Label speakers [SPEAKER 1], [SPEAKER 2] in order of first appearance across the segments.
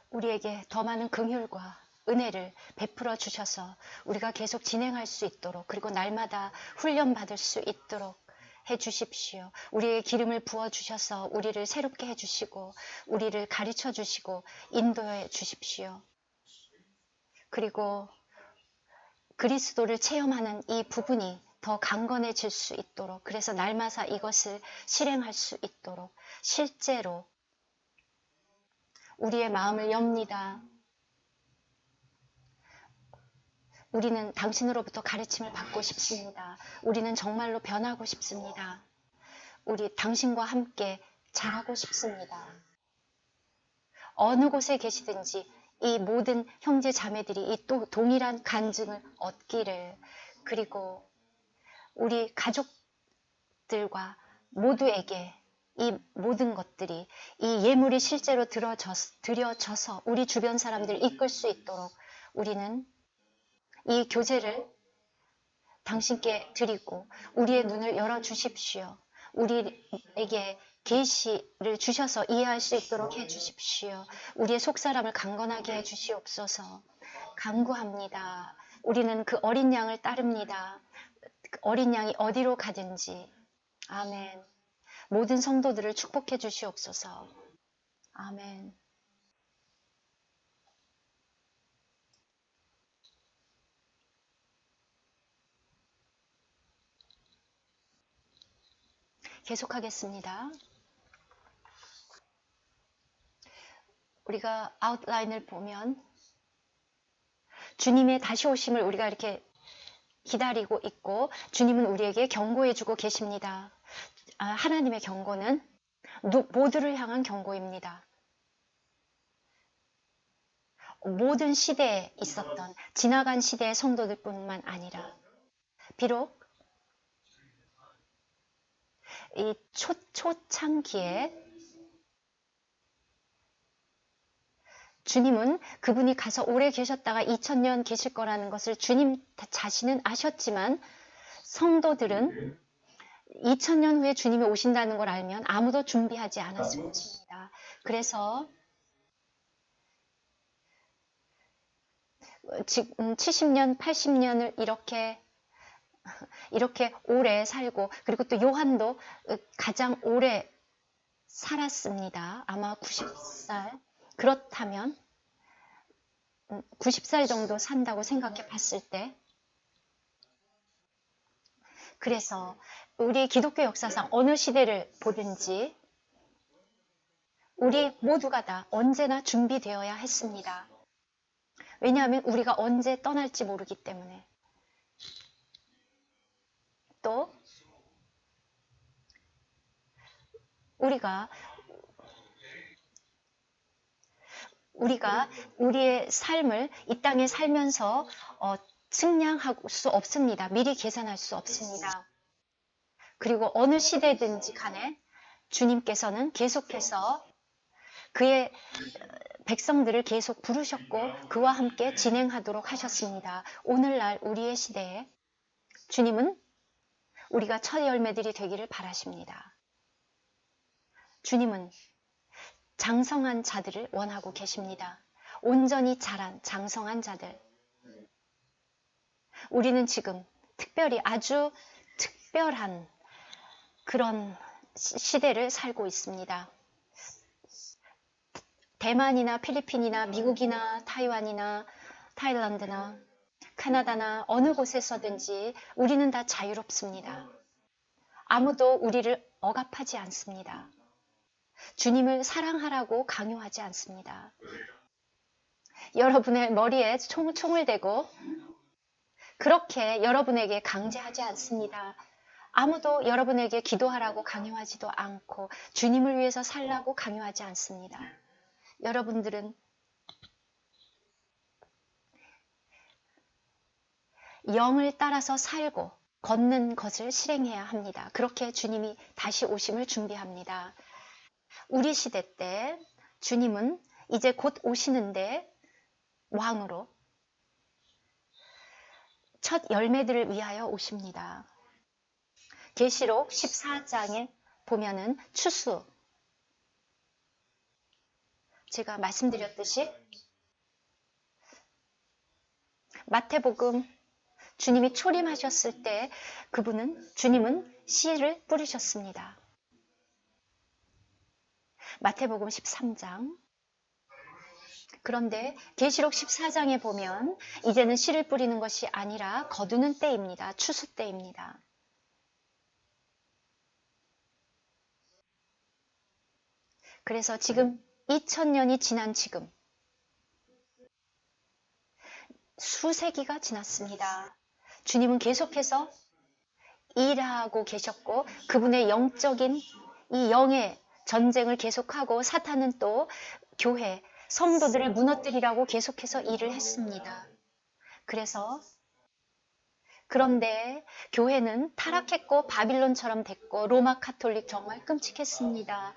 [SPEAKER 1] 우리에게 더 많은 긍휼과 은혜를 베풀어 주셔서 우리가 계속 진행할 수 있도록, 그리고 날마다 훈련받을 수 있도록 해 주십시오. 우리의 기름을 부어 주셔서 우리를 새롭게 해 주시고 우리를 가르쳐 주시고 인도해 주십시오. 그리고 그리스도를 체험하는 이 부분이 더 강건해질 수 있도록, 그래서 날마다 이것을 실행할 수 있도록 실제로 우리의 마음을 엽니다. 우리는 당신으로부터 가르침을 받고 싶습니다. 우리는 정말로 변하고 싶습니다. 우리 당신과 함께 자라고 싶습니다. 어느 곳에 계시든지 이 모든 형제 자매들이 이 또 동일한 간증을 얻기를, 그리고 우리 가족들과 모두에게 이 모든 것들이, 이 예물이 실제로 드려져서 우리 주변 사람들을 이끌 수 있도록 우리는 이 교제를 당신께 드리고 우리의 눈을 열어주십시오. 우리에게 계시를 주셔서 이해할 수 있도록 해주십시오. 우리의 속사람을 강건하게 해주시옵소서. 간구합니다. 우리는 그 어린 양을 따릅니다. 어린 양이 어디로 가든지. 아멘. 모든 성도들을 축복해 주시옵소서. 아멘. 계속하겠습니다. 우리가 아웃라인을 보면 주님의 다시 오심을 우리가 이렇게 기다리고 있고, 주님은 우리에게 경고해주고 계십니다. 하나님의 경고는 모두를 향한 경고입니다. 모든 시대에 있었던 지나간 시대의 성도들뿐만 아니라, 비록 이 초창기에 주님은 그분이 가서 오래 계셨다가 2000년 계실 거라는 것을 주님 자신은 아셨지만, 성도들은 2000년 후에 주님이 오신다는 걸 알면 아무도 준비하지 않았을 것입니다. 그래서 지금 70년, 80년을 이렇게 오래 살고, 그리고 또 요한도 가장 오래 살았습니다. 아마 90살. 그렇다면 90살 정도 산다고 생각해 봤을 때, 그래서 우리 기독교 역사상 어느 시대를 보든지 우리 모두가 다 언제나 준비되어야 했습니다. 왜냐하면 우리가 언제 떠날지 모르기 때문에. 또 우리가 우리의 삶을 이 땅에 살면서 측량할 수 없습니다. 미리 계산할 수 없습니다. 그리고 어느 시대든지 간에 주님께서는 계속해서 그의 백성들을 계속 부르셨고 그와 함께 진행하도록 하셨습니다. 오늘날 우리의 시대에 주님은 우리가 첫 열매들이 되기를 바라십니다. 주님은 장성한 자들을 원하고 계십니다. 온전히 자란 장성한 자들. 우리는 지금 특별히 아주 특별한 그런 시대를 살고 있습니다. 대만이나 필리핀이나 미국이나 타이완이나 타일란드나 캐나다나 어느 곳에서든지 우리는 다 자유롭습니다. 아무도 우리를 억압하지 않습니다. 주님을 사랑하라고 강요하지 않습니다. 여러분의 머리에 총을 대고 그렇게 여러분에게 강제하지 않습니다. 아무도 여러분에게 기도하라고 강요하지도 않고 주님을 위해서 살라고 강요하지 않습니다. 여러분들은 영을 따라서 살고 걷는 것을 실행해야 합니다. 그렇게 주님이 다시 오심을 준비합니다. 우리 시대 때 주님은 이제 곧 오시는데 왕으로 첫 열매들을 위하여 오십니다. 계시록 14장에 보면은 추수, 제가 말씀드렸듯이 마태복음 주님이 초림하셨을 때 주님은 씨를 뿌리셨습니다. 마태복음 13장. 그런데 계시록 14장에 보면 이제는 씨를 뿌리는 것이 아니라 거두는 때입니다. 추수 때입니다. 그래서 지금 2000년이 지난 지금 수세기가 지났습니다. 주님은 계속해서 일하고 계셨고 그분의 영적인 이 영의 전쟁을 계속하고 사탄은 또 교회, 성도들을 무너뜨리라고 계속해서 일을 했습니다. 그런데 교회는 타락했고 바빌론처럼 됐고 로마 카톨릭 정말 끔찍했습니다.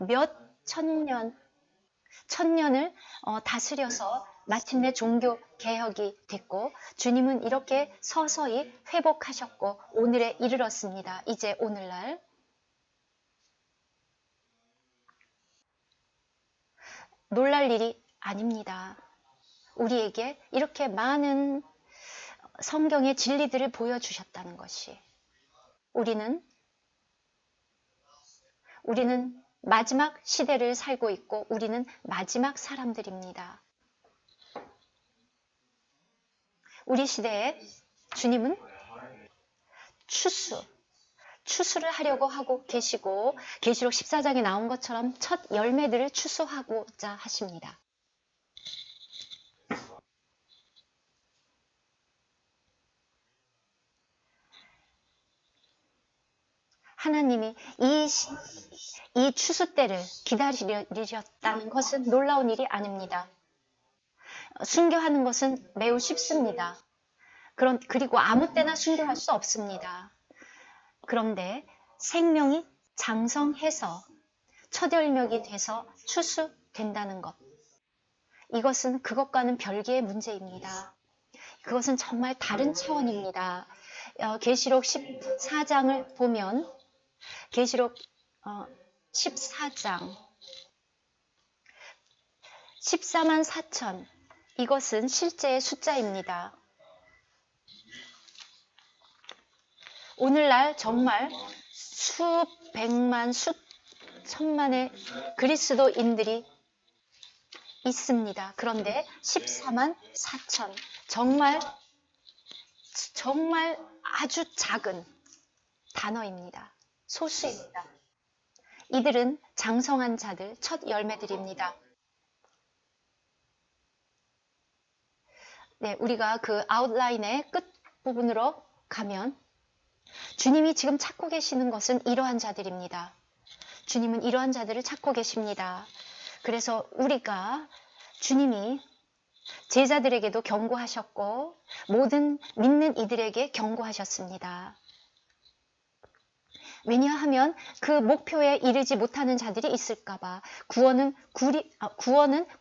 [SPEAKER 1] 몇 천년을 다스려서 마침내 종교 개혁이 됐고 주님은 이렇게 서서히 회복하셨고 오늘에 이르렀습니다. 이제 오늘날 놀랄 일이 아닙니다. 우리에게 이렇게 많은 성경의 진리들을 보여주셨다는 것이 우리는 마지막 시대를 살고 있고 우리는 마지막 사람들입니다. 우리 시대에 주님은 추수를 하려고 하고 계시고 계시록 14장에 나온 것처럼 첫 열매들을 추수하고자 하십니다. 하나님이 이 추수 때를 기다리셨다는 것은 놀라운 일이 아닙니다. 순교하는 것은 매우 쉽습니다. 그리고 아무 때나 순교할 수 없습니다. 그런데 생명이 장성해서 첫 열매가 돼서 추수된다는 것. 이것은 그것과는 별개의 문제입니다. 그것은 정말 다른 차원입니다. 계시록 14장을 보면 계시록 14장 14만 4천 이것은 실제의 숫자입니다. 오늘날 정말 수백만 수천만의 그리스도인들이 있습니다. 그런데 14만 4천 정말 아주 작은 단어입니다. 소수입니다. 이들은 장성한 자들, 첫 열매들입니다. 네, 우리가 그 아웃라인의 끝부분으로 가면 주님이 지금 찾고 계시는 것은 이러한 자들입니다. 주님은 이러한 자들을 찾고 계십니다. 그래서 주님이 제자들에게도 경고하셨고 모든 믿는 이들에게 경고하셨습니다. 왜냐하면 그 목표에 이르지 못하는 자들이 있을까봐 구원은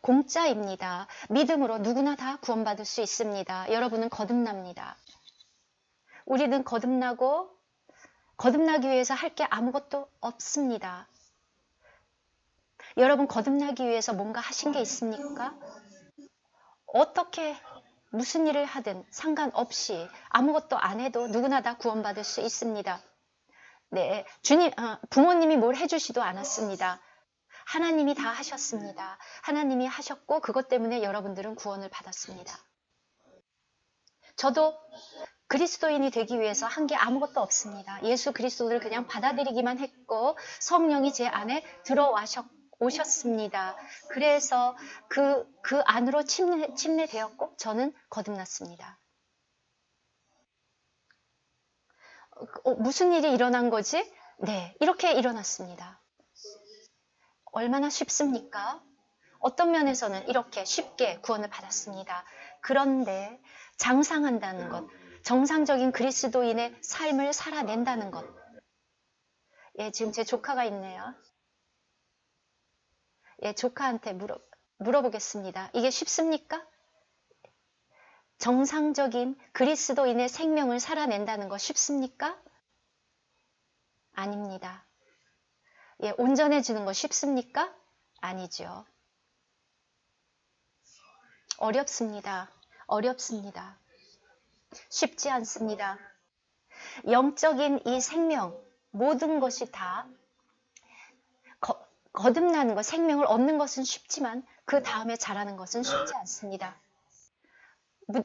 [SPEAKER 1] 공짜입니다. 믿음으로 누구나 다 구원받을 수 있습니다. 여러분은 거듭납니다. 우리는 거듭나기 위해서 할 게 아무것도 없습니다. 여러분 거듭나기 위해서 뭔가 하신 게 있습니까? 어떻게 무슨 일을 하든 상관없이 아무것도 안 해도 누구나 다 구원받을 수 있습니다. 네, 부모님이 뭘 해주시도 않았습니다. 하나님이 다 하셨습니다. 하나님이 하셨고 그것 때문에 여러분들은 구원을 받았습니다. 저도 그리스도인이 되기 위해서 한 게 아무것도 없습니다. 예수 그리스도를 그냥 받아들이기만 했고 성령이 제 안에 오셨습니다. 그래서 그 안으로 침례되었고 저는 거듭났습니다. 무슨 일이 일어난 거지? 네, 이렇게 일어났습니다. 얼마나 쉽습니까? 어떤 면에서는 이렇게 쉽게 구원을 받았습니다. 그런데 장상한다는 것, 정상적인 그리스도인의 삶을 살아낸다는 것. 예, 지금 제 조카가 있네요. 예, 조카한테 물어보겠습니다. 이게 쉽습니까? 정상적인 그리스도인의 생명을 살아낸다는 거 쉽습니까? 아닙니다. 예, 온전해지는 거 쉽습니까? 아니죠. 어렵습니다. 어렵습니다. 쉽지 않습니다. 영적인 이 생명, 모든 것이 다 거듭나는 것, 생명을 얻는 것은 쉽지만 그 다음에 자라는 것은 쉽지 않습니다.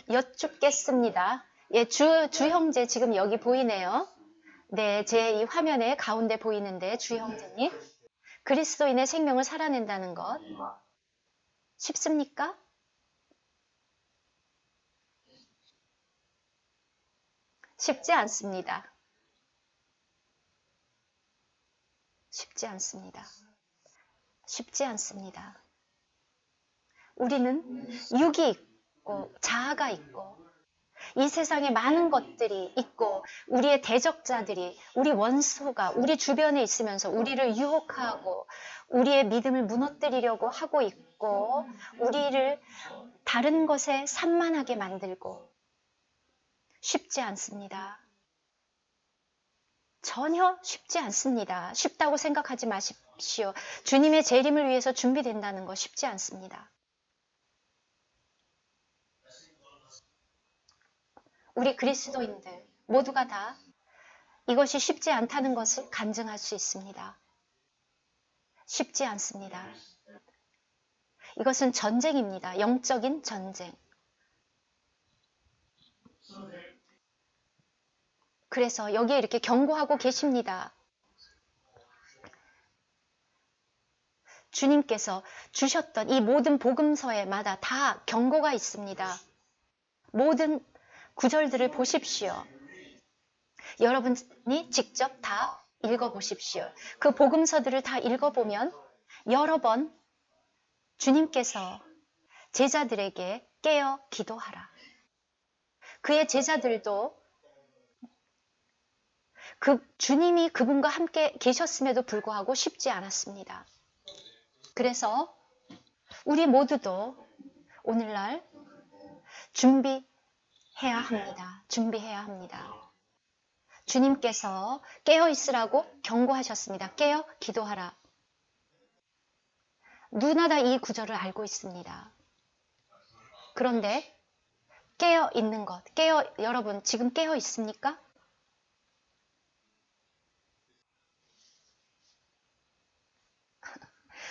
[SPEAKER 1] 여쭙겠습니다. 예, 주 형제 지금 여기 보이네요. 네, 제 이 화면에 가운데 보이는데 주 형제님, 그리스도인의 생명을 살아낸다는 것 쉽습니까? 쉽지 않습니다. 쉽지 않습니다. 쉽지 않습니다. 우리는 육이 있고 자아가 있고 이 세상에 많은 것들이 있고 우리의 대적자들이 우리 원수가 우리 주변에 있으면서 우리를 유혹하고 우리의 믿음을 무너뜨리려고 하고 있고 우리를 다른 것에 산만하게 만들고 쉽지 않습니다. 전혀 쉽지 않습니다. 쉽다고 생각하지 마십시오. 주님의 재림을 위해서 준비된다는 거 쉽지 않습니다. 우리 그리스도인들 모두가 다 이것이 쉽지 않다는 것을 간증할 수 있습니다. 쉽지 않습니다. 이것은 전쟁입니다. 영적인 전쟁. 그래서 여기에 이렇게 경고하고 계십니다. 주님께서 주셨던 이 모든 복음서에마다 다 경고가 있습니다. 모든 구절들을 보십시오. 여러분이 직접 다 읽어보십시오. 그 복음서들을 다 읽어보면 여러 번 주님께서 제자들에게 깨어 기도하라. 그의 제자들도 주님이 그분과 함께 계셨음에도 불구하고 쉽지 않았습니다. 그래서 우리 모두도 오늘날 준비해야 합니다. 준비해야 합니다. 주님께서 깨어 있으라고 경고하셨습니다. 깨어 기도하라. 누구나 다 이 구절을 알고 있습니다. 그런데 깨어 있는 것, 여러분 지금 깨어 있습니까?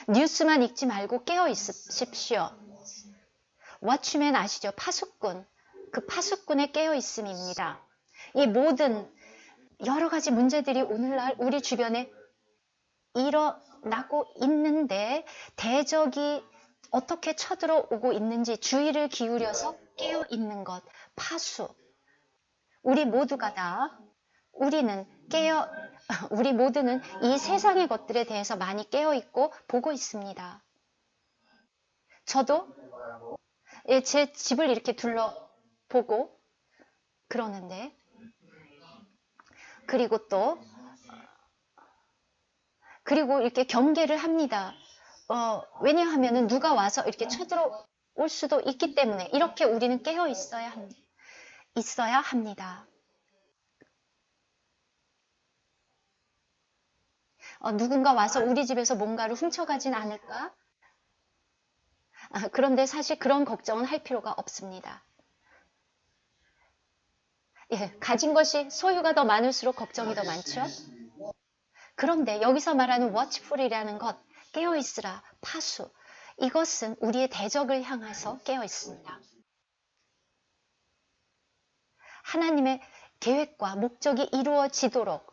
[SPEAKER 1] 뉴스만 읽지 말고 깨어 있으십시오. 워치맨 아시죠? 파수꾼. 그 파수꾼의 깨어 있음입니다. 이 모든 여러 가지 문제들이 오늘날 우리 주변에 일어나고 있는데 대적이 어떻게 쳐들어오고 있는지 주의를 기울여서 깨어 있는 것, 파수. 우리 모두가 다 우리 모두는 이 세상의 것들에 대해서 많이 깨어 있고 보고 있습니다. 저도 제 집을 이렇게 둘러보고 그러는데 그리고 이렇게 경계를 합니다. 왜냐하면 누가 와서 이렇게 쳐들어올 수도 있기 때문에 이렇게 우리는 깨어 있어야 합니다. 누군가 와서 우리 집에서 뭔가를 훔쳐가진 않을까? 그런데 사실 그런 걱정은 할 필요가 없습니다. 예, 가진 것이 소유가 더 많을수록 걱정이 더 많죠? 그런데 여기서 말하는 watchful이라는 것, 깨어있으라, 파수. 이것은 우리의 대적을 향해서 깨어있습니다. 하나님의 계획과 목적이 이루어지도록.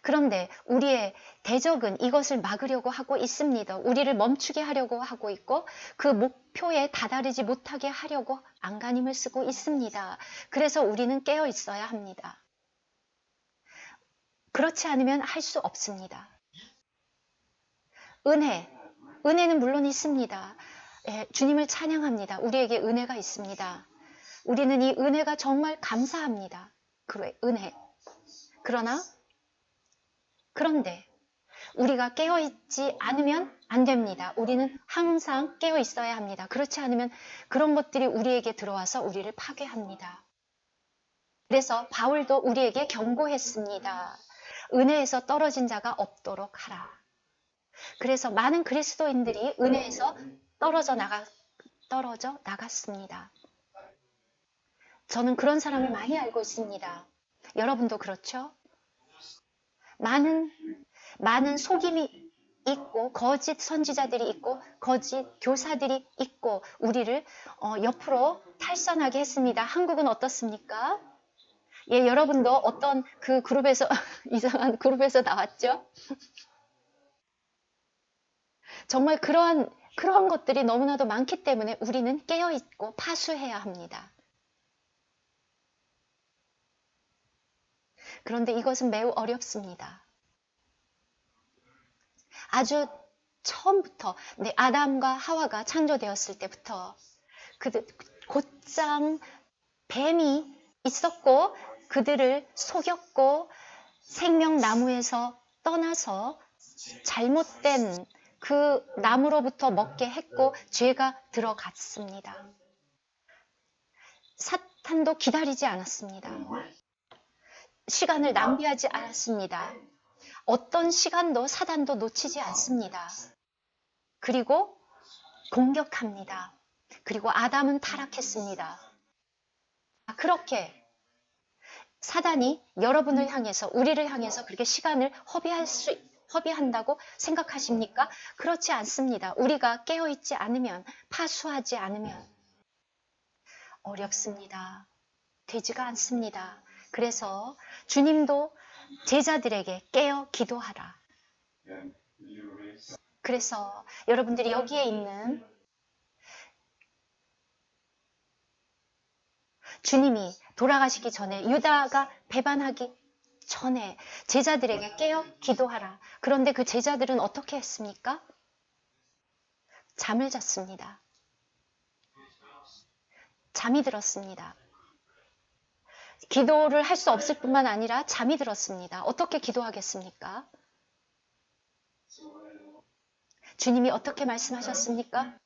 [SPEAKER 1] 그런데 우리의 대적은 이것을 막으려고 하고 있습니다. 우리를 멈추게 하려고 하고 있고 그 목표에 다다르지 못하게 하려고 안간힘을 쓰고 있습니다. 그래서 우리는 깨어 있어야 합니다. 그렇지 않으면 할 수 없습니다. 은혜는 물론 있습니다. 예, 주님을 찬양합니다. 우리에게 은혜가 있습니다. 우리는 이 은혜가 정말 감사합니다. 은혜. 그런데 우리가 깨어있지 않으면 안 됩니다. 우리는 항상 깨어 있어야 합니다. 그렇지 않으면 그런 것들이 우리에게 들어와서 우리를 파괴합니다. 그래서 바울도 우리에게 경고했습니다. 은혜에서 떨어진 자가 없도록 하라. 그래서 많은 그리스도인들이 은혜에서 떨어져 떨어져 나갔습니다. 저는 그런 사람을 많이 알고 있습니다. 여러분도 그렇죠? 많은 속임이 있고 거짓 선지자들이 있고 거짓 교사들이 있고 우리를 옆으로 탈선하게 했습니다. 한국은 어떻습니까? 예, 여러분도 어떤 그 그룹에서 이상한 그룹에서 나왔죠? 정말 그런 것들이 너무나도 많기 때문에 우리는 깨어있고 파수해야 합니다. 그런데 이것은 매우 어렵습니다. 아주 처음부터 아담과 하와가 창조되었을 때부터 곧장 뱀이 있었고 그들을 속였고 생명나무에서 떠나서 잘못된 그 나무로부터 먹게 했고 죄가 들어갔습니다. 사탄도 기다리지 않았습니다. 시간을 낭비하지 않았습니다. 어떤 시간도 사단도 놓치지 않습니다. 그리고 공격합니다. 그리고 아담은 타락했습니다. 그렇게 사단이 여러분을 향해서 우리를 향해서 그렇게 시간을 허비한다고 생각하십니까? 그렇지 않습니다. 우리가 깨어있지 않으면 파수하지 않으면 어렵습니다. 되지가 않습니다. 그래서 주님도 제자들에게 깨어 기도하라. 그래서 여러분들이 여기에 있는 주님이 돌아가시기 전에 유다가 배반하기 전에 제자들에게 깨어 기도하라. 그런데 그 제자들은 어떻게 했습니까? 잠을 잤습니다. 잠이 들었습니다. 기도를 할 수 없을 뿐만 아니라 잠이 들었습니다. 어떻게 기도하겠습니까? 주님이 어떻게 말씀하셨습니까?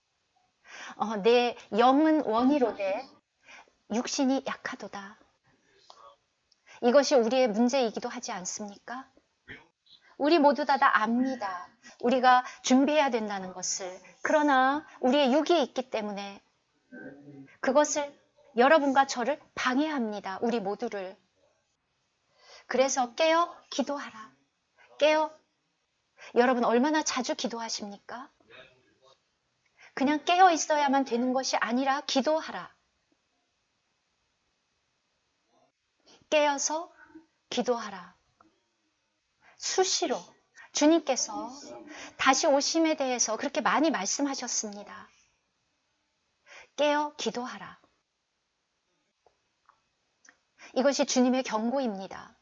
[SPEAKER 1] 내 영은 원이로되 육신이 약하도다. 이것이 우리의 문제이기도 하지 않습니까? 우리 모두 다 압니다. 우리가 준비해야 된다는 것을. 그러나 우리의 육이 있기 때문에 그것을 여러분과 저를 방해합니다. 우리 모두를. 그래서 깨어 기도하라. 여러분 얼마나 자주 기도하십니까? 그냥 깨어 있어야만 되는 것이 아니라 기도하라. 깨어서 기도하라. 수시로 주님께서 다시 오심에 대해서 그렇게 많이 말씀하셨습니다. 깨어 기도하라. 이것이 주님의 경고입니다.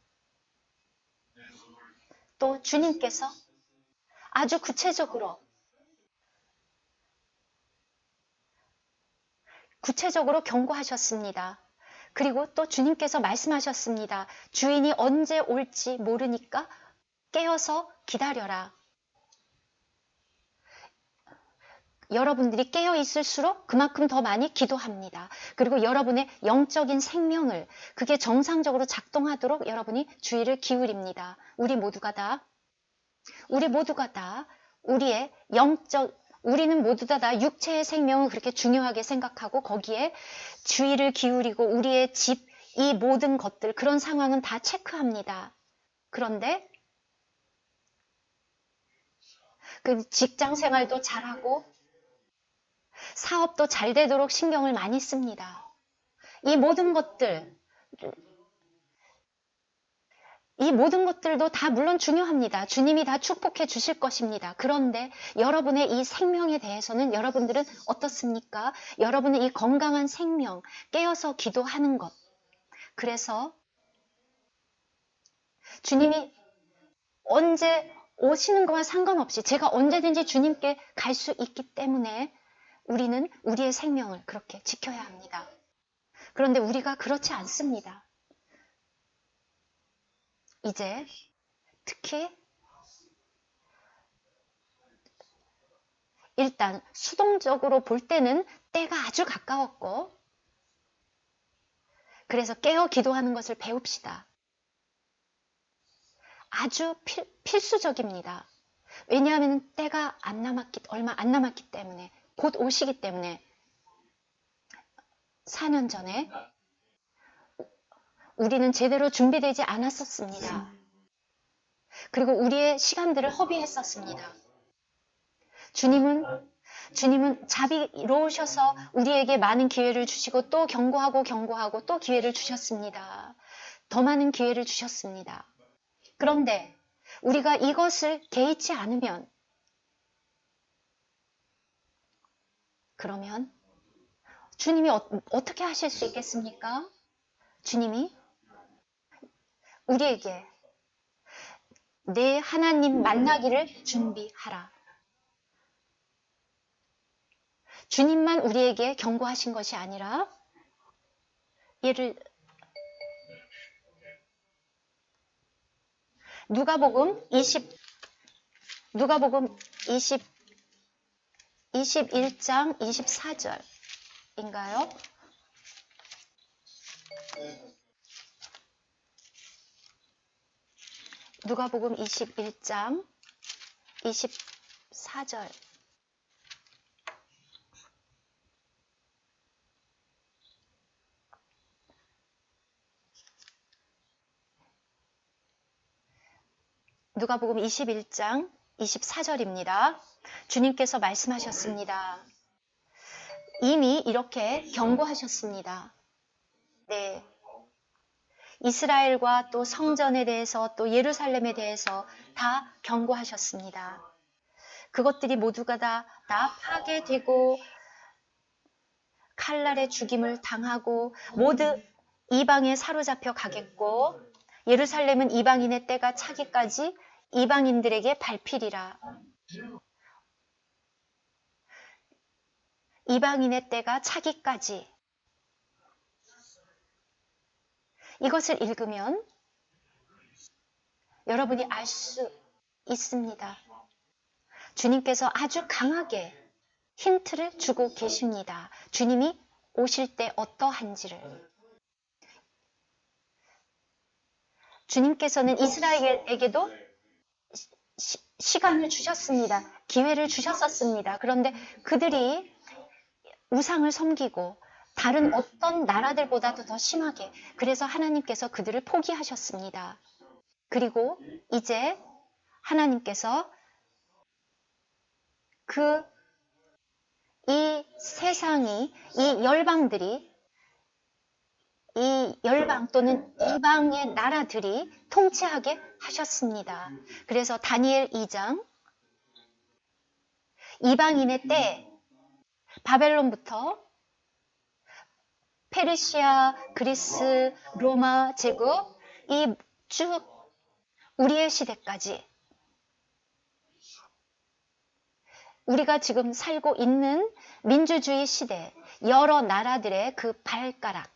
[SPEAKER 1] 또 주님께서 아주 구체적으로 경고하셨습니다. 그리고 또 주님께서 말씀하셨습니다. 주인이 언제 올지 모르니까 깨어서 기다려라. 여러분들이 깨어 있을수록 그만큼 더 많이 기도합니다. 그리고 여러분의 영적인 생명을 그게 정상적으로 작동하도록 여러분이 주의를 기울입니다. 우리 모두가 다 우리는 모두 다 육체의 생명을 그렇게 중요하게 생각하고 거기에 주의를 기울이고 우리의 집, 이 모든 것들 그런 상황은 다 체크합니다. 그런데 그 직장 생활도 잘하고 사업도 잘 되도록 신경을 많이 씁니다. 이 모든 것들도 다 물론 중요합니다. 주님이 다 축복해 주실 것입니다. 그런데 여러분의 이 생명에 대해서는 여러분들은 어떻습니까? 여러분의 이 건강한 생명, 깨어서 기도하는 것. 그래서 주님이 언제 오시는 것과 상관없이 제가 언제든지 주님께 갈 수 있기 때문에 우리는 우리의 생명을 그렇게 지켜야 합니다. 그런데 우리가 그렇지 않습니다. 이제 특히 일단 수동적으로 볼 때는 때가 아주 가까웠고 그래서 깨어 기도하는 것을 배웁시다. 아주 필수적입니다. 왜냐하면 때가 얼마 안 남았기 때문에 곧 오시기 때문에 4년 전에 우리는 제대로 준비되지 않았었습니다. 그리고 우리의 시간들을 허비했었습니다. 주님은 자비로우셔서 우리에게 많은 기회를 주시고 또 경고하고 또 기회를 주셨습니다. 더 많은 기회를 주셨습니다. 그런데 우리가 이것을 개의치 않으면 그러면 주님이 어떻게 하실 수 있겠습니까? 주님이 우리에게 내 하나님 만나기를 준비하라. 주님만 우리에게 경고하신 것이 아니라 누가복음 21장 24절인가요? 누가복음 21장 24절. 누가복음 21장 24절입니다. 주님께서 말씀하셨습니다. 이미 이렇게 경고하셨습니다. 네. 이스라엘과 또 성전에 대해서 또 예루살렘에 대해서 다 경고하셨습니다. 그것들이 모두가 다 파괴되고 칼날에 죽임을 당하고 모두 이방에 사로잡혀 가겠고 예루살렘은 이방인의 때가 차기까지 이방인들에게 밟히리라. 이방인의 때가 차기까지. 이것을 읽으면 여러분이 알 수 있습니다. 주님께서 아주 강하게 힌트를 주고 계십니다. 주님이 오실 때 어떠한지를. 주님께서는 이스라엘에게도 시간을 주셨습니다. 기회를 주셨었습니다. 그런데 그들이 우상을 섬기고 다른 어떤 나라들보다도 더 심하게, 그래서 하나님께서 그들을 포기하셨습니다. 그리고 이제 하나님께서 이 세상이, 이 열방들이, 이 열방 또는 이방의 나라들이 통치하게 하셨습니다. 그래서 다니엘 2장, 이방인의 때 바벨론부터 페르시아, 그리스, 로마 제국, 이 쭉 우리의 시대까지, 우리가 지금 살고 있는 민주주의 시대, 여러 나라들의 그 발가락,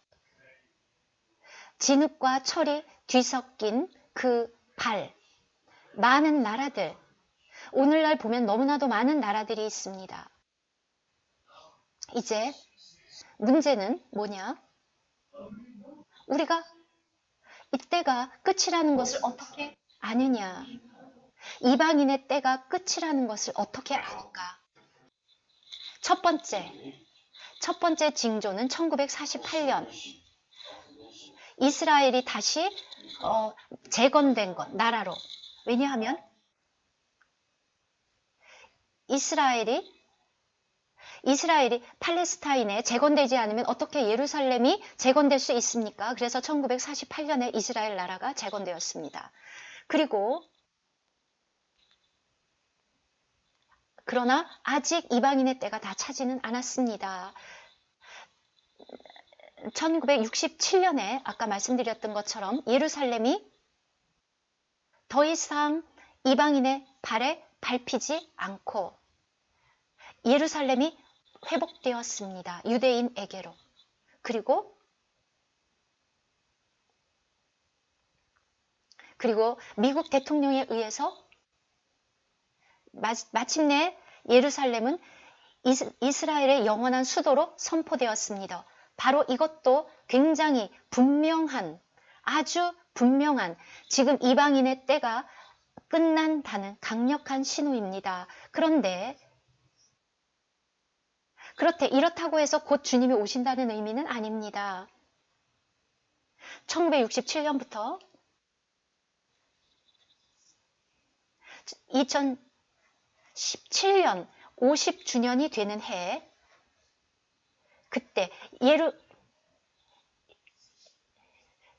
[SPEAKER 1] 진흙과 철이 뒤섞인 그 발, 많은 나라들, 오늘날 보면 너무나도 많은 나라들이 있습니다. 이제 문제는 뭐냐? 우리가 이때가 끝이라는 것을 어떻게 아느냐? 이방인의 때가 끝이라는 것을 어떻게 아는가? 첫 번째 징조는 1948년 이스라엘이 다시 재건된 것, 나라로. 왜냐하면 이스라엘이 팔레스타인에 재건되지 않으면 어떻게 예루살렘이 재건될 수 있습니까? 그래서 1948년에 이스라엘 나라가 재건되었습니다. 그러나 아직 이방인의 때가 다 차지는 않았습니다. 1967년에 아까 말씀드렸던 것처럼 예루살렘이 더 이상 이방인의 발에 밟히지 않고 예루살렘이 회복되었습니다. 유대인에게로. 그리고 미국 대통령에 의해서 마침내 예루살렘은 이스라엘의 영원한 수도로 선포되었습니다. 바로 이것도 굉장히 아주 분명한 지금 이방인의 때가 끝난다는 강력한 신호입니다. 그런데 이렇다고 해서 곧 주님이 오신다는 의미는 아닙니다. 1967년부터 2017년 50주년이 되는 해, 그때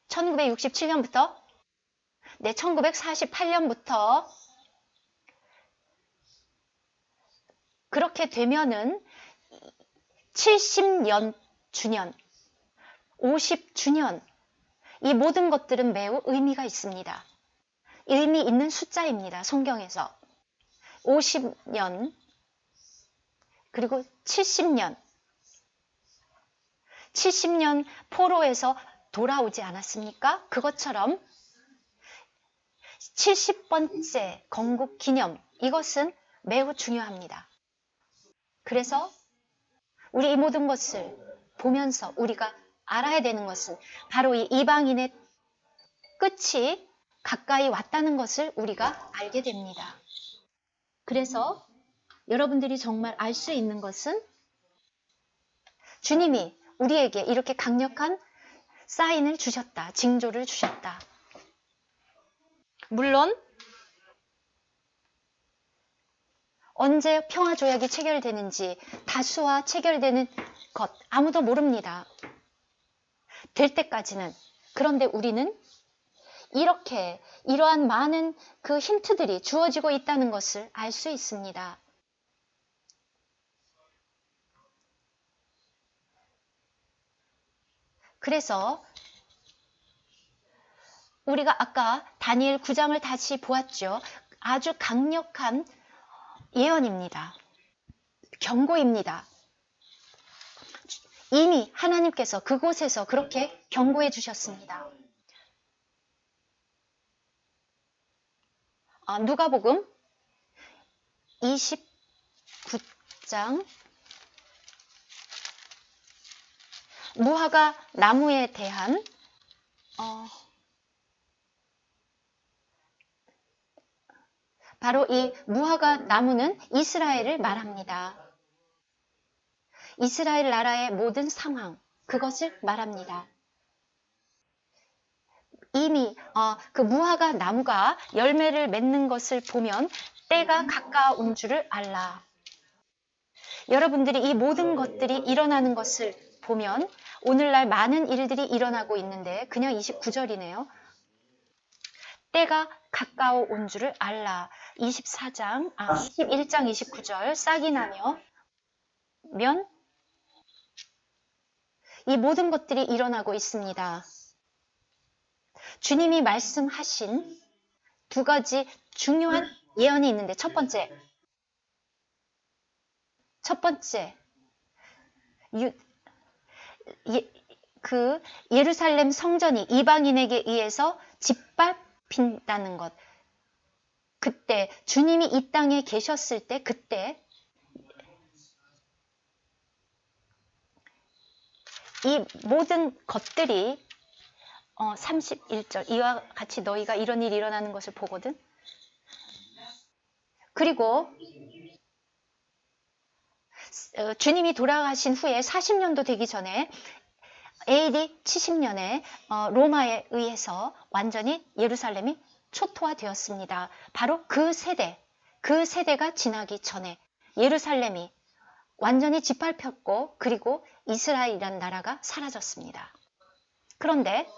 [SPEAKER 1] 1967년부터 1948년부터 그렇게 되면은 70년 주년, 50주년, 이 모든 것들은 매우 의미가 있습니다. 의미 있는 숫자입니다. 성경에서 50년 그리고 70년 70년 포로에서 돌아오지 않았습니까? 그것처럼 70번째 건국 기념, 이것은 매우 중요합니다. 그래서 우리 이 모든 것을 보면서 우리가 알아야 되는 것은 바로 이 이방인의 끝이 가까이 왔다는 것을 우리가 알게 됩니다. 그래서 여러분들이 정말 알 수 있는 것은 주님이 우리에게 이렇게 강력한 사인을 주셨다. 징조를 주셨다. 물론 언제 평화조약이 체결되는지 다수와 체결되는 것 아무도 모릅니다. 될 때까지는. 그런데 우리는 이러한 많은 그 힌트들이 주어지고 있다는 것을 알 수 있습니다. 그래서 우리가 아까 다니엘 9장을 다시 보았죠. 아주 강력한 예언입니다. 경고입니다. 이미 하나님께서 그곳에서 그렇게 경고해 주셨습니다. 누가복음 29장 무화과 나무에 대한 바로 이 무화과 나무는 이스라엘을 말합니다. 이스라엘 나라의 모든 상황, 그것을 말합니다. 이미 그 무화과 나무가 열매를 맺는 것을 보면 때가 가까운 줄을 알라. 여러분들이 이 모든 것들이 일어나는 것을 보면 오늘날 많은 일들이 일어나고 있는데 그냥 29절이네요. 때가 가까워 온 줄을 알라. 21장 29절 싹이 나면 이 모든 것들이 일어나고 있습니다. 주님이 말씀하신 두 가지 중요한 예언이 있는데 첫 번째 그 예루살렘 성전이 이방인에게 의해서 짓밟힌다는 것. 그때 주님이 이 땅에 계셨을 때 그때 이 모든 것들이 31절 이와 같이 너희가 이런 일이 일어나는 것을 보거든. 그리고 주님이 돌아가신 후에 40년도 되기 전에 AD 70년에 로마에 의해서 완전히 예루살렘이 초토화되었습니다. 바로 그 세대가 지나기 전에 예루살렘이 완전히 짓밟혔고 그리고 이스라엘이라는 나라가 사라졌습니다. 그런데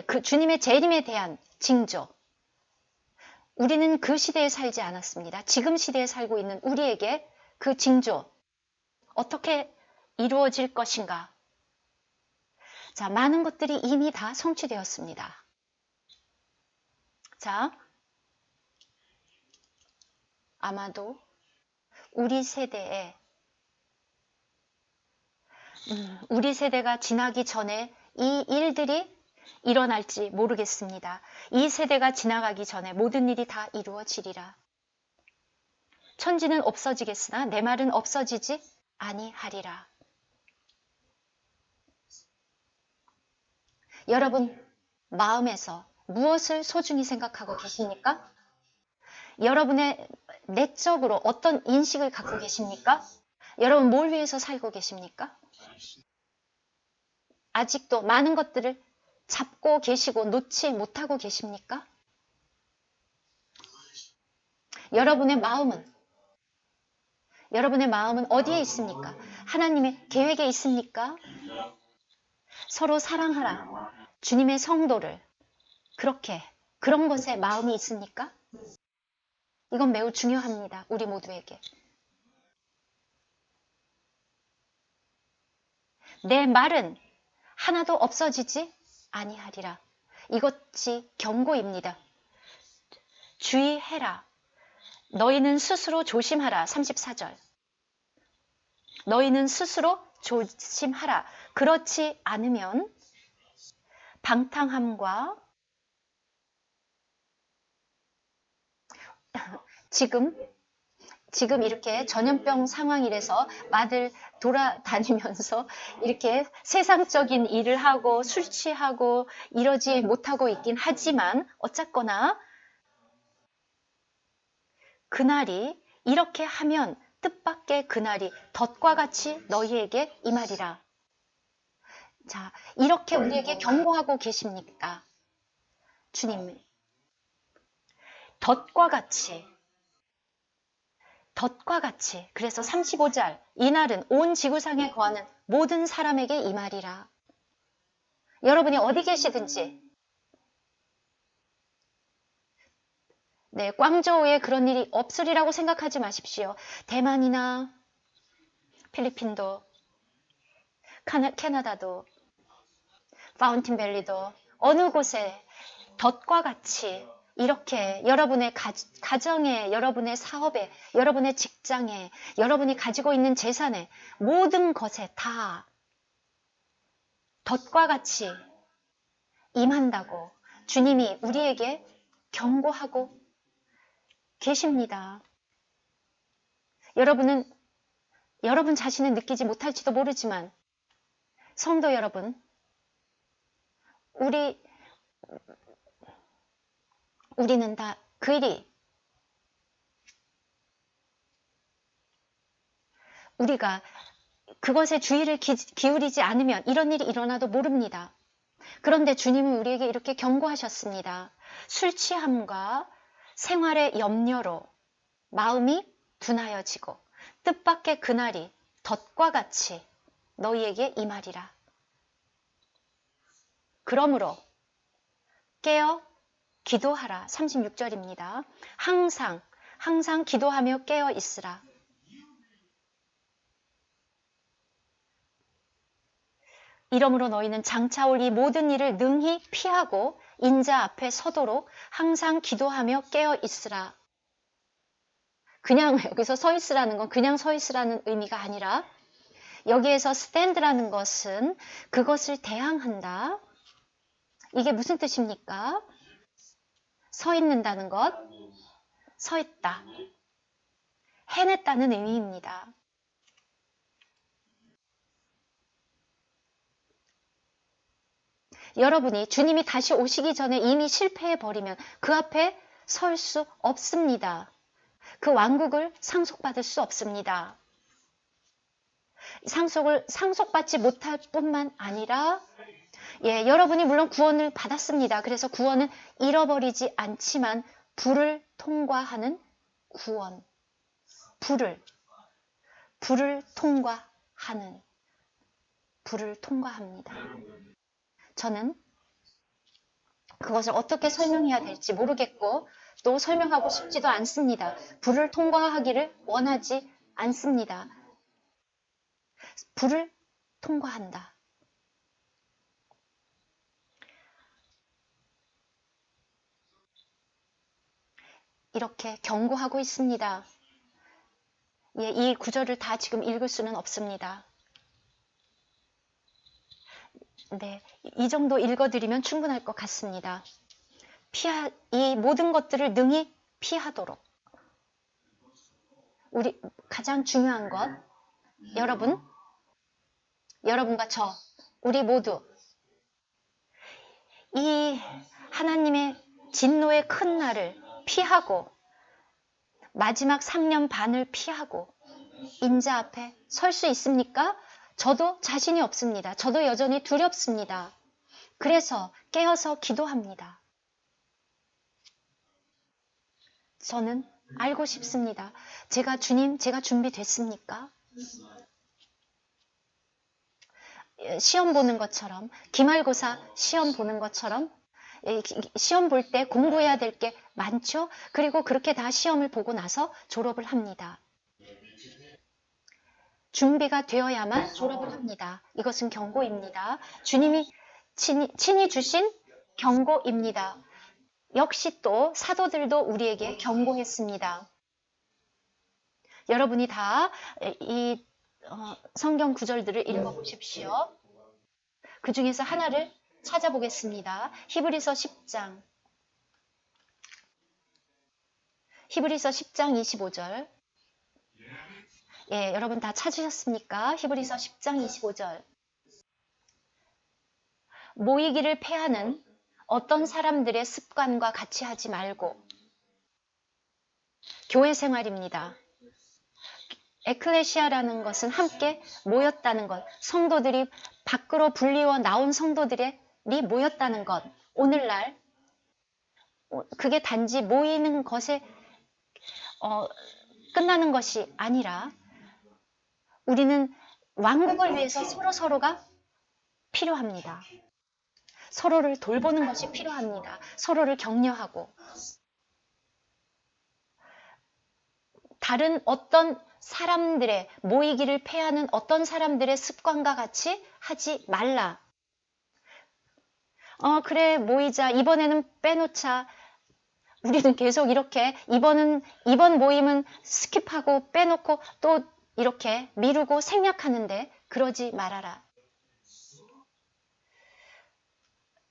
[SPEAKER 1] 그 주님의 재림에 대한 징조, 우리는 그 시대에 살지 않았습니다. 지금 시대에 살고 있는 우리에게 그 징조, 어떻게 이루어질 것인가? 자, 많은 것들이 이미 다 성취되었습니다. 자, 아마도 우리 세대가 지나기 전에 이 일들이 일어날지 모르겠습니다. 이 세대가 지나가기 전에 모든 일이 다 이루어지리라. 천지는 없어지겠으나 내 말은 없어지지 아니하리라. 여러분 마음에서 무엇을 소중히 생각하고 계십니까? 여러분의 내적으로 어떤 인식을 갖고 계십니까? 여러분 뭘 위해서 살고 계십니까? 아직도 많은 것들을 잡고 계시고 놓지 못하고 계십니까? 여러분의 마음은 어디에 있습니까? 하나님의 계획에 있습니까? 서로 사랑하라. 주님의 성도를 그런 것에 마음이 있습니까? 이건 매우 중요합니다. 우리 모두에게. 내 말은 하나도 없어지지 아니하리라. 이것이 경고입니다. 주의해라. 너희는 스스로 조심하라. 34절. 너희는 스스로 조심하라. 그렇지 않으면 방탕함과 지금 이렇게 전염병 상황이라서 마들 돌아다니면서 이렇게 세상적인 일을 하고 술 취하고 이러지 못하고 있긴 하지만 어쨌거나 그날이 이렇게 하면 뜻밖의 그날이 덫과 같이 너희에게 임하리라. 자, 이렇게 우리에게 경고하고 계십니까? 주님, 덫과 같이. 그래서 35절, 이날은 온 지구상에 거하는 모든 사람에게 임하리라. 여러분이 어디 계시든지, 네, 광저우에 그런 일이 없으리라고 생각하지 마십시오. 대만이나 필리핀도, 캐나다도, 파운틴밸리도 어느 곳에 덫과 같이 이렇게 여러분의 가정에, 여러분의 사업에, 여러분의 직장에, 여러분이 가지고 있는 재산에, 모든 것에 다 덫과 같이 임한다고 주님이 우리에게 경고하고 계십니다. 여러분 자신은 느끼지 못할지도 모르지만 성도 여러분, 우리는 다 우리가 그것에 주의를 기울이지 않으면 이런 일이 일어나도 모릅니다. 그런데 주님은 우리에게 이렇게 경고하셨습니다. 술 취함과 생활의 염려로 마음이 둔하여지고 뜻밖의 그날이 덫과 같이 너희에게 임하리라. 그러므로 깨어 기도하라. 36절입니다. 항상 기도하며 깨어 있으라. 이러므로 너희는 장차 올 이 모든 일을 능히 피하고 인자 앞에 서도록 항상 기도하며 깨어 있으라. 그냥 여기서 서 있으라는 건 그냥 서 있으라는 의미가 아니라 여기에서 stand라는 것은 그것을 대항한다. 이게 무슨 뜻입니까? 서 있는다는 것, 서 있다. 해냈다는 의미입니다. 여러분이 주님이 다시 오시기 전에 이미 실패해버리면 그 앞에 설 수 없습니다. 그 왕국을 상속받을 수 없습니다. 상속받지 못할 뿐만 아니라 여러분이 물론 구원을 받았습니다. 그래서 구원은 잃어버리지 않지만 불을 통과하는 구원. 불을 통과합니다. 저는 그것을 어떻게 설명해야 될지 모르겠고 또 설명하고 싶지도 않습니다. 불을 통과하기를 원하지 않습니다. 불을 통과한다. 이렇게 경고하고 있습니다. 이 구절을 다 지금 읽을 수는 없습니다. 네, 이 정도 읽어드리면 충분할 것 같습니다. 이 모든 것들을 능히 피하도록. 우리 가장 중요한 것, 여러분과 저, 우리 모두 이 하나님의 진노의 큰 날을 피하고 마지막 3년 반을 피하고 인자 앞에 설 수 있습니까? 저도 자신이 없습니다. 저도 여전히 두렵습니다. 그래서 깨어서 기도합니다. 저는 알고 싶습니다. 주님, 제가 준비됐습니까? 시험 보는 것처럼, 기말고사 시험 보는 것처럼, 시험 볼 때 공부해야 될 게 많죠? 그리고 그렇게 다 시험을 보고 나서 졸업을 합니다. 준비가 되어야만 졸업을 합니다. 이것은 경고입니다. 주님이 친히 주신 경고입니다. 역시 또 사도들도 우리에게 경고했습니다. 여러분이 다 이 성경 구절들을 읽어보십시오. 그 중에서 하나를 찾아보겠습니다. 히브리서 10장 25절. 예, 여러분 다 찾으셨습니까? 히브리서 10장 25절. 모이기를 패하는 어떤 사람들의 습관과 같이 하지 말고, 교회 생활입니다. 에클레시아라는 것은 함께 모였다는 것, 성도들이 밖으로 불리워 나온 성도들이 모였다는 것. 오늘날 그게 단지 모이는 것에 끝나는 것이 아니라 우리는 왕국을 위해서 서로가 필요합니다. 서로를 돌보는 것이 필요합니다. 서로를 격려하고, 다른 어떤 사람들의, 모이기를 패하는 어떤 사람들의 습관과 같이 하지 말라. 그래, 모이자. 이번에는 빼놓자. 우리는 계속 이렇게 이번 모임은 스킵하고 빼놓고 또 이렇게 미루고 생략하는데, 그러지 말아라.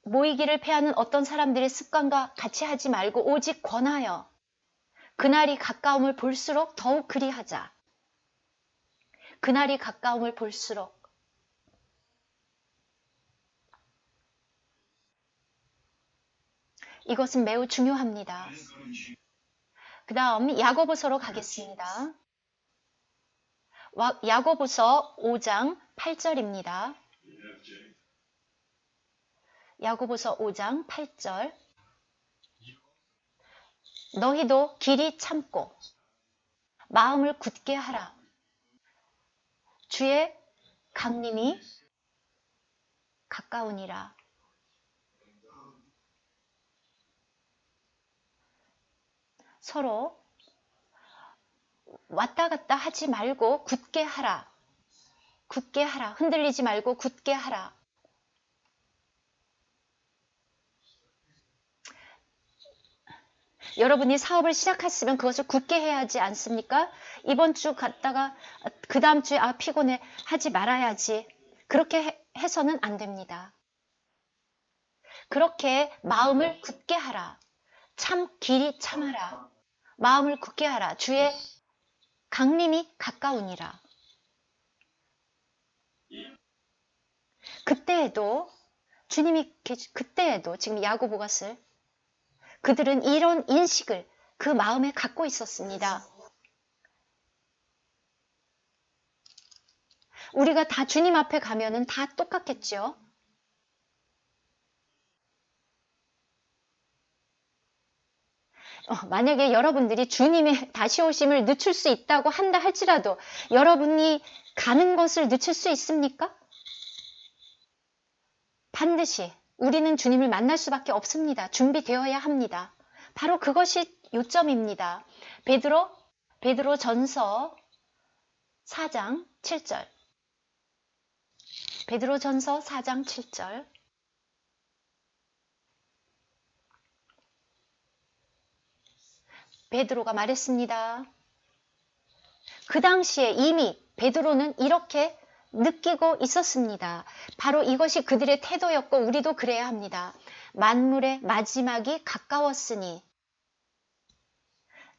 [SPEAKER 1] 모이기를 패하는 어떤 사람들의 습관과 같이 하지 말고 오직 권하여 그날이 가까움을 볼수록 더욱 그리하자. 그날이 가까움을 볼수록. 이것은 매우 중요합니다. 그 다음 야고보서로 가겠습니다. 야고보서 5장 8절입니다. 야고보서 5장 8절. 너희도 길이 참고 마음을 굳게 하라. 주의 강림이 가까우니라. 서로 왔다 갔다 하지 말고 굳게 하라. 굳게 하라. 흔들리지 말고 굳게 하라. 여러분이 사업을 시작했으면 그것을 굳게 해야 하지 않습니까? 이번 주 갔다가 그 다음 주에 피곤해 하지 말아야지. 그렇게 해서는 안 됩니다. 그렇게 마음을 굳게 하라. 길이 참아라. 마음을 굳게 하라. 주의 강림이 가까우니라. 그때에도 지금 야고보가 쓸 그들은 이런 인식을 그 마음에 갖고 있었습니다. 우리가 다 주님 앞에 가면은 다 똑같겠죠. 만약에 여러분들이 주님의 다시 오심을 늦출 수 있다고 한다 할지라도 여러분이 가는 것을 늦출 수 있습니까? 반드시 우리는 주님을 만날 수밖에 없습니다. 준비되어야 합니다. 바로 그것이 요점입니다. 베드로 전서 4장 7절. 베드로 전서 4장 7절. 베드로가 말했습니다. 그 당시에 이미 베드로는 이렇게 느끼고 있었습니다. 바로 이것이 그들의 태도였고 우리도 그래야 합니다. 만물의 마지막이 가까웠으니.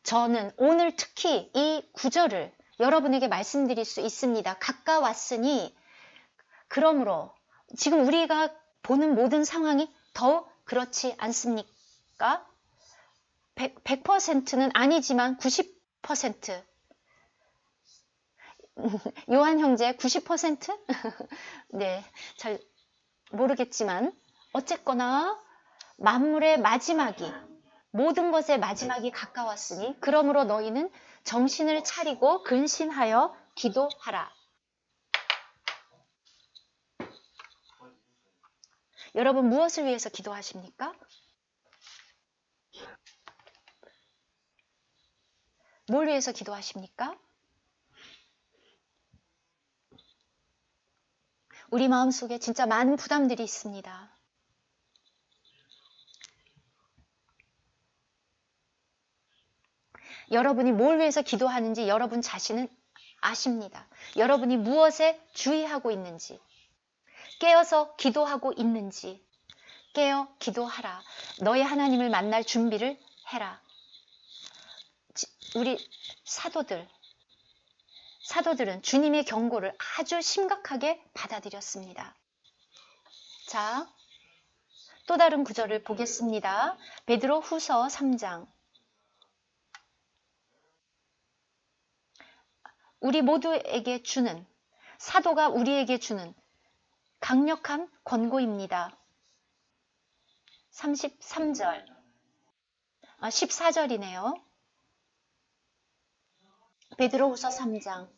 [SPEAKER 1] 저는 오늘 특히 이 구절을 여러분에게 말씀드릴 수 있습니다. 가까웠으니. 그러므로 지금 우리가 보는 모든 상황이 더욱 그렇지 않습니까? 100%는 아니지만 90%. 요한 형제 90%? 네, 잘 모르겠지만 어쨌거나 만물의 마지막이, 모든 것의 마지막이 가까웠으니 그러므로 너희는 정신을 차리고 근신하여 기도하라. 여러분 무엇을 위해서 기도하십니까? 뭘 위해서 기도하십니까? 우리 마음속에 진짜 많은 부담들이 있습니다. 여러분이 뭘 위해서 기도하는지 여러분 자신은 아십니다. 여러분이 무엇에 주의하고 있는지, 깨어서 기도하고 있는지, 깨어 기도하라. 너의 하나님을 만날 준비를 해라. 우리 사도들은 주님의 경고를 아주 심각하게 받아들였습니다. 자, 또 다른 구절을 보겠습니다. 베드로 후서 3장. 우리 모두에게 주는, 사도가 우리에게 주는 강력한 권고입니다. 33절, 14절이네요. 베드로 후서 3장.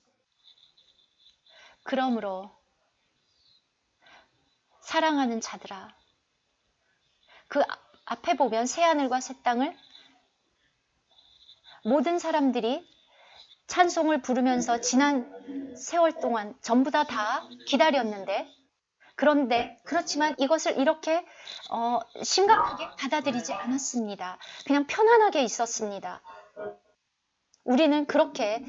[SPEAKER 1] 그러므로 사랑하는 자들아, 그 앞에 보면 새하늘과 새 땅을 모든 사람들이 찬송을 부르면서 지난 세월 동안 전부 다 기다렸는데, 그렇지만 이것을 이렇게 심각하게 받아들이지 않았습니다. 그냥 편안하게 있었습니다. 우리는 그렇게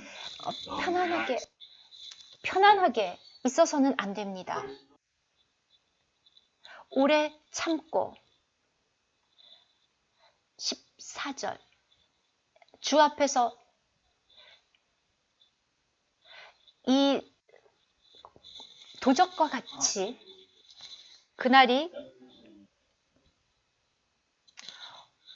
[SPEAKER 1] 편안하게 있어서는 안 됩니다. 오래 참고 14절, 주 앞에서 이 도적과 같이 그날이,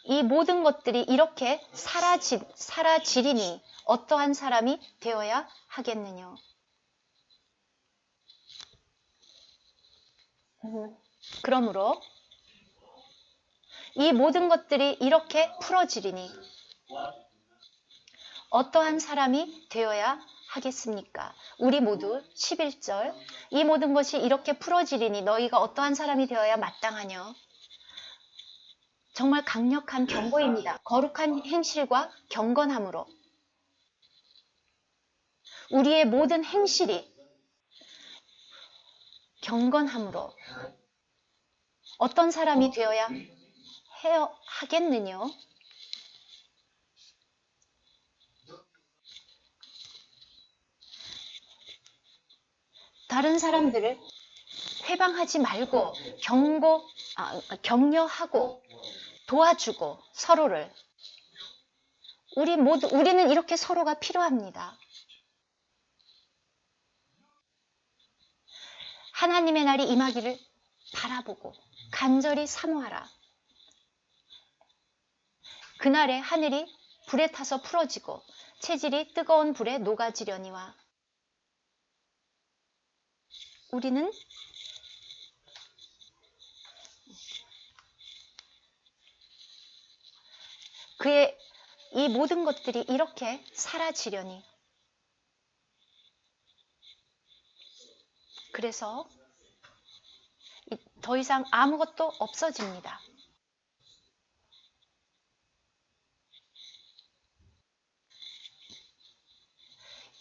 [SPEAKER 1] 이 모든 것들이 이렇게 사라지리니 어떠한 사람이 되어야 하겠느냐. 그러므로 이 모든 것들이 이렇게 풀어지리니 어떠한 사람이 되어야 하겠습니까? 우리 모두 11절, 이 모든 것이 이렇게 풀어지리니 너희가 어떠한 사람이 되어야 마땅하냐. 정말 강력한 경고입니다. 거룩한 행실과 경건함으로, 우리의 모든 행실이 경건함으로 어떤 사람이 되어야 하겠느냐. 다른 사람들을 회방하지 말고 격려하고 도와주고 서로를, 우리는 이렇게 서로가 필요합니다. 하나님의 날이 임하기를 바라보고 간절히 사모하라. 그날에 하늘이 불에 타서 풀어지고 체질이 뜨거운 불에 녹아지려니와. 우리는 그의 이 모든 것들이 이렇게 사라지려니. 그래서 더 이상 아무것도 없어집니다.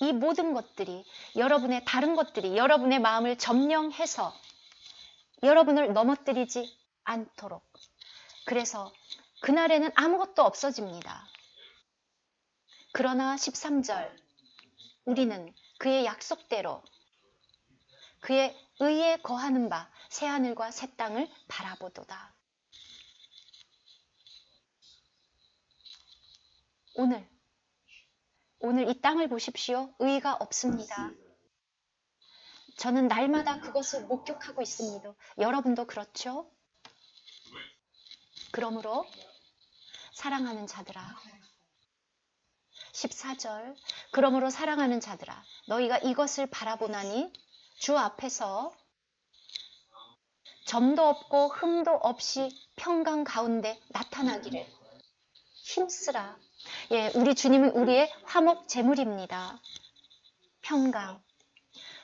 [SPEAKER 1] 이 모든 것들이, 여러분의 다른 것들이 여러분의 마음을 점령해서 여러분을 넘어뜨리지 않도록. 그래서 그날에는 아무것도 없어집니다. 그러나 13절, 우리는 그의 약속대로 그의 의에 거하는 바 새하늘과 새 땅을 바라보도다. 오늘 이 땅을 보십시오. 의가 없습니다. 저는 날마다 그것을 목격하고 있습니다. 여러분도 그렇죠? 그러므로 사랑하는 자들아, 14절. 그러므로 사랑하는 자들아, 너희가 이것을 바라보나니 주 앞에서 점도 없고 흠도 없이 평강 가운데 나타나기를 힘쓰라. 예, 우리 주님은 우리의 화목 제물입니다. 평강,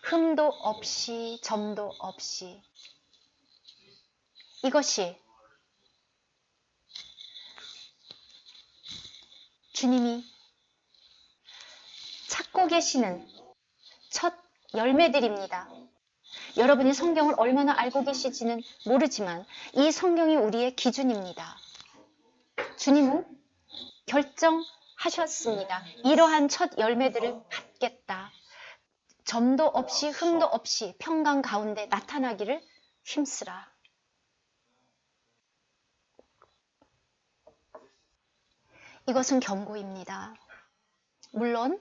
[SPEAKER 1] 흠도 없이 점도 없이. 이것이 주님이 찾고 계시는 첫 열매들입니다. 여러분이 성경을 얼마나 알고 계시지는 모르지만 이 성경이 우리의 기준입니다. 주님은 결정하셨습니다. 이러한 첫 열매들을 받겠다. 점도 없이 흠도 없이 평강 가운데 나타나기를 힘쓰라. 이것은 경고입니다. 물론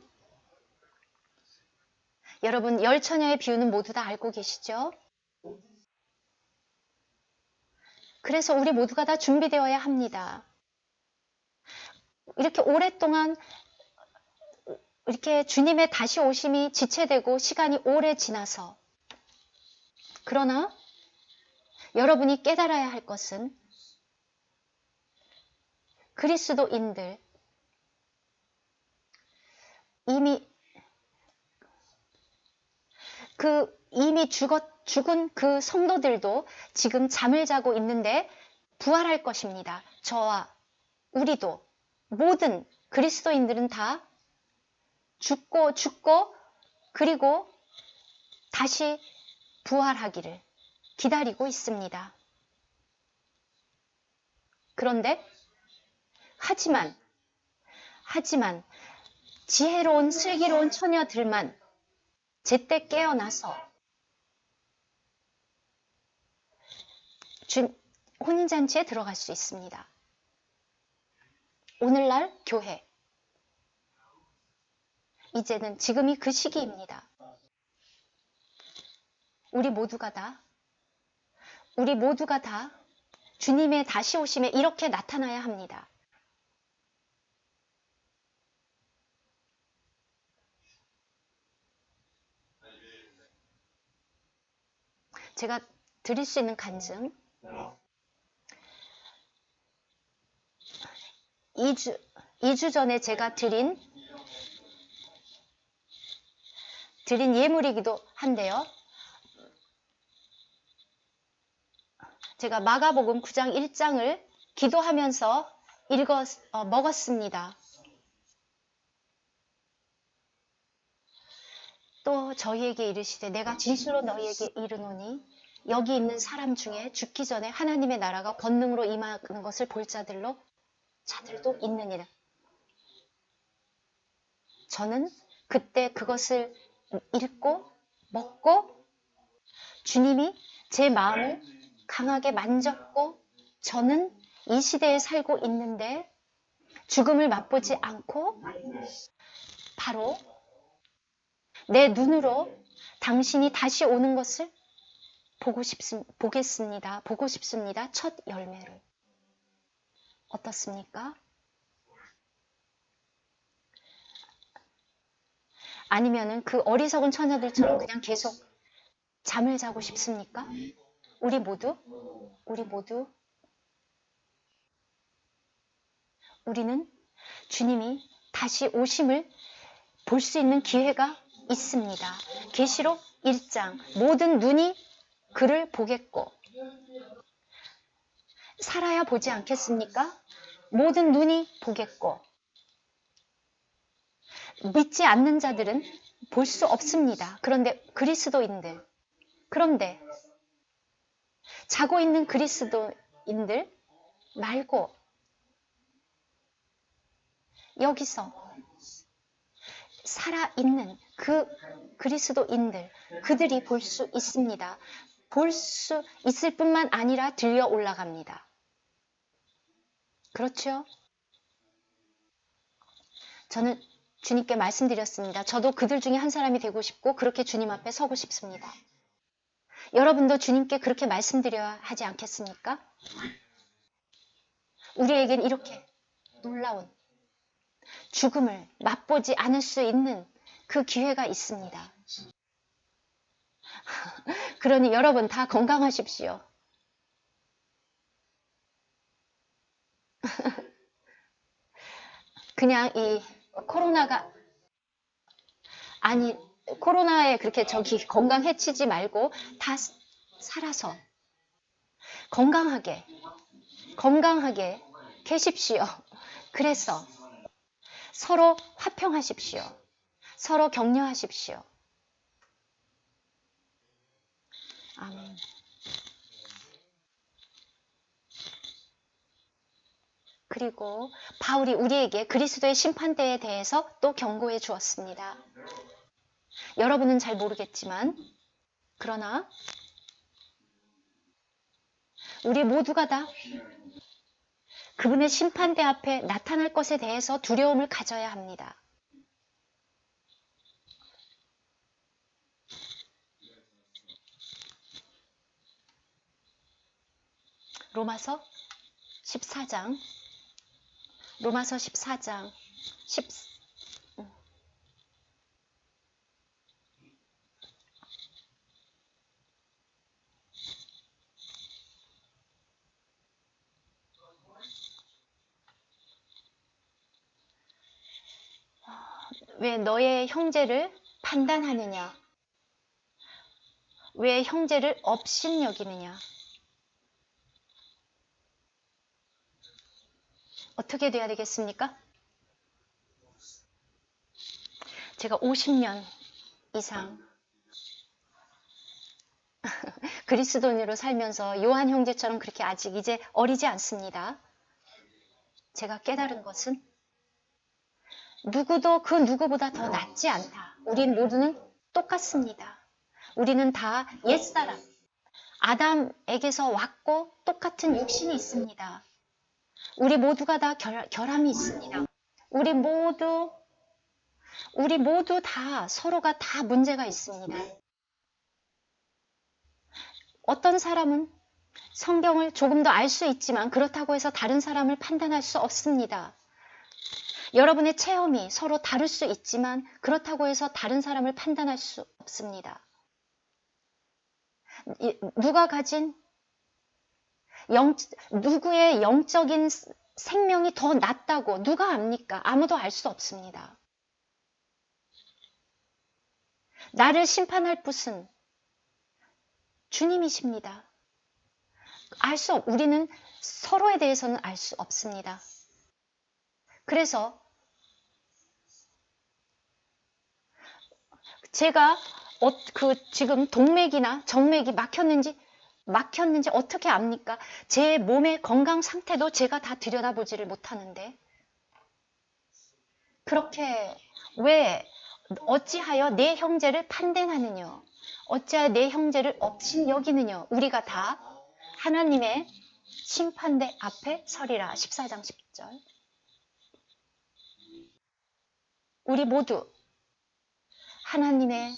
[SPEAKER 1] 여러분 열처녀의 비유는 모두 다 알고 계시죠? 그래서 우리 모두가 다 준비되어야 합니다. 이렇게 오랫동안 이렇게 주님의 다시 오심이 지체되고 시간이 오래 지나서, 그러나 여러분이 깨달아야 할 것은 그리스도인들, 이미 죽은 그 성도들도 지금 잠을 자고 있는데 부활할 것입니다. 저와 우리도, 모든 그리스도인들은 다 죽고 그리고 다시 부활하기를 기다리고 있습니다. 그런데 하지만 지혜로운 슬기로운 처녀들만 제때 깨어나서 혼인잔치에 들어갈 수 있습니다. 오늘날 교회, 이제는 지금이 그 시기입니다. 우리 모두가 다 주님의 다시 오심에 이렇게 나타나야 합니다. 제가 드릴 수 있는 간증, 2주 전에 제가 드린 예물이기도 한데요. 제가 마가복음 9장 1장을 기도하면서 먹었습니다. 또 저희에게 이르시되 내가 진실로 너희에게 이르노니 여기 있는 사람 중에 죽기 전에 하나님의 나라가 권능으로 임하는 것을 볼 자들도 있느니라. 저는 그때 그것을 읽고 먹고 주님이 제 마음을 강하게 만졌고, 저는 이 시대에 살고 있는데 죽음을 맛보지 않고 바로 내 눈으로 당신이 다시 오는 것을 보고 싶습니다. 첫 열매를. 어떻습니까? 아니면은 그 어리석은 처녀들처럼 그냥 계속 잠을 자고 싶습니까? 우리 모두 우리는 주님이 다시 오심을 볼 수 있는 기회가 있습니다. 계시록 1장, 모든 눈이 그를 보겠고, 살아야 보지 않겠습니까? 모든 눈이 보겠고, 믿지 않는 자들은 볼 수 없습니다. 그런데 자고 있는 그리스도인들 말고 여기서 살아있는 그 그리스도인들, 그들이 볼 수 있습니다. 볼 수 있을 뿐만 아니라 들려 올라갑니다. 그렇죠? 저는 주님께 말씀드렸습니다. 저도 그들 중에 한 사람이 되고 싶고 그렇게 주님 앞에 서고 싶습니다. 여러분도 주님께 그렇게 말씀드려야 하지 않겠습니까? 우리에겐 이렇게 놀라운 죽음을 맛보지 않을 수 있는 그 기회가 있습니다. 그러니 여러분 다 건강하십시오. 그냥 이 코로나가 아니 코로나에 그렇게 건강 해치지 말고 다 살아서 건강하게 계십시오. 그래서 서로 화평하십시오. 서로 격려하십시오. 아멘. 그리고 바울이 우리에게 그리스도의 심판대에 대해서 또 경고해 주었습니다. 여러분은 잘 모르겠지만 그러나 우리 모두가 다 그분의 심판대 앞에 나타날 것에 대해서 두려움을 가져야 합니다. 로마서 14장 왜 너의 형제를 판단하느냐? 왜 형제를 업신여기느냐? 어떻게 돼야 되겠습니까? 제가 50년 이상 그리스도인으로 살면서 요한 형제처럼 그렇게 아직 이제 어리지 않습니다. 제가 깨달은 것은 누구도 그 누구보다 더 낫지 않다. 우린 모두는 똑같습니다. 우리는 다 옛사람, 아담에게서 왔고 똑같은 육신이 있습니다. 우리 모두가 다 결함이 있습니다. 우리 모두 다 서로가 다 문제가 있습니다. 어떤 사람은 성경을 조금 더 알 수 있지만 그렇다고 해서 다른 사람을 판단할 수 없습니다. 여러분의 체험이 서로 다를 수 있지만 그렇다고 해서 다른 사람을 판단할 수 없습니다. 누가 가진 누구의 영적인 생명이 더 낫다고 누가 압니까? 아무도 알 수 없습니다. 나를 심판할 분은 주님이십니다. 우리는 서로에 대해서는 알 수 없습니다. 그래서 제가 지금 동맥이나 정맥이 막혔는지 어떻게 압니까? 제 몸의 건강 상태도 제가 다 들여다보지를 못하는데 그렇게 어찌하여 내 형제를 판단하느냐? 어찌하여 내 형제를 업신여기느냐? 우리가 다 하나님의 심판대 앞에 서리라. 14장 10절. 우리 모두 하나님의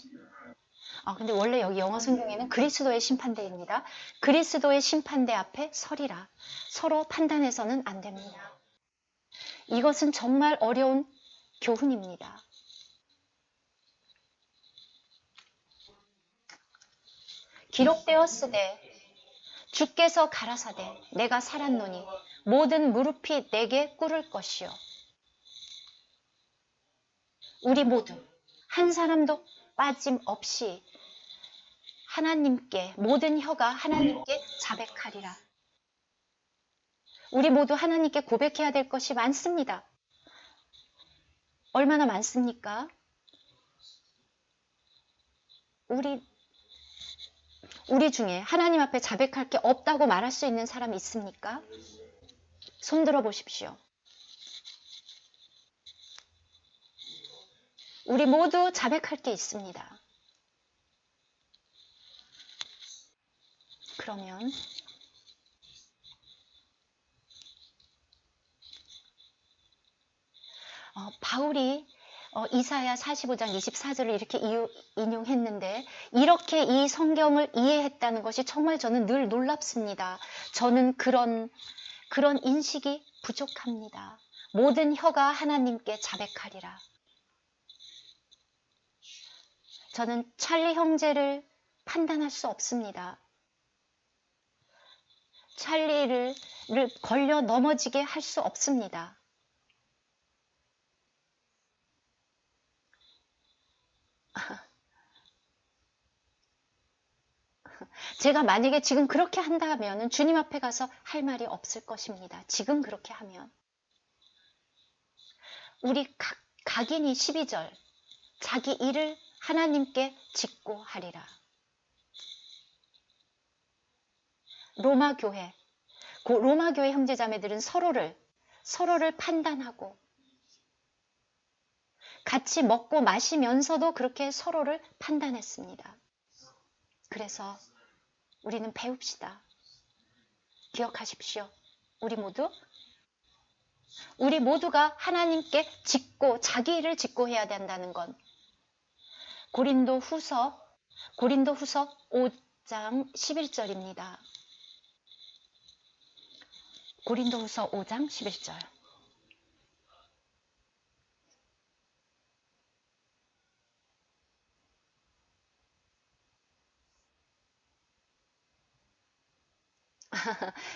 [SPEAKER 1] 근데 원래 여기 영어 성경에는 그리스도의 심판대입니다. 그리스도의 심판대 앞에 서리라. 서로 판단해서는 안 됩니다. 이것은 정말 어려운 교훈입니다. 기록되었으되 주께서 가라사대 내가 살았노니 모든 무릎이 내게 꿇을 것이요. 우리 모두 한 사람도 빠짐없이 하나님께 모든 혀가 하나님께 자백하리라. 우리 모두 하나님께 고백해야 될 것이 많습니다. 얼마나 많습니까? 우리 중에 하나님 앞에 자백할 게 없다고 말할 수 있는 사람이 있습니까? 손 들어 보십시오. 우리 모두 자백할 게 있습니다. 그러면 바울이 이사야 45장 24절을 이렇게 인용했는데 이렇게 이 성경을 이해했다는 것이 정말 저는 늘 놀랍습니다. 저는 그런 인식이 부족합니다. 모든 혀가 하나님께 자백하리라. 저는 찰리 형제를 판단할 수 없습니다. 찰리를 걸려 넘어지게 할 수 없습니다. 제가 만약에 지금 그렇게 한다면 주님 앞에 가서 할 말이 없을 것입니다. 지금 그렇게 하면. 우리 각인이 12절 자기 일을 하나님께 짓고 하리라. 로마 교회 형제자매들은 서로를 판단하고 같이 먹고 마시면서도 그렇게 서로를 판단했습니다. 그래서 우리는 배웁시다. 기억하십시오. 우리 모두가 하나님께 자기 일을 짓고 해야 된다는 건 고린도후서 5장 11절입니다. 고린도후서 5장 11절.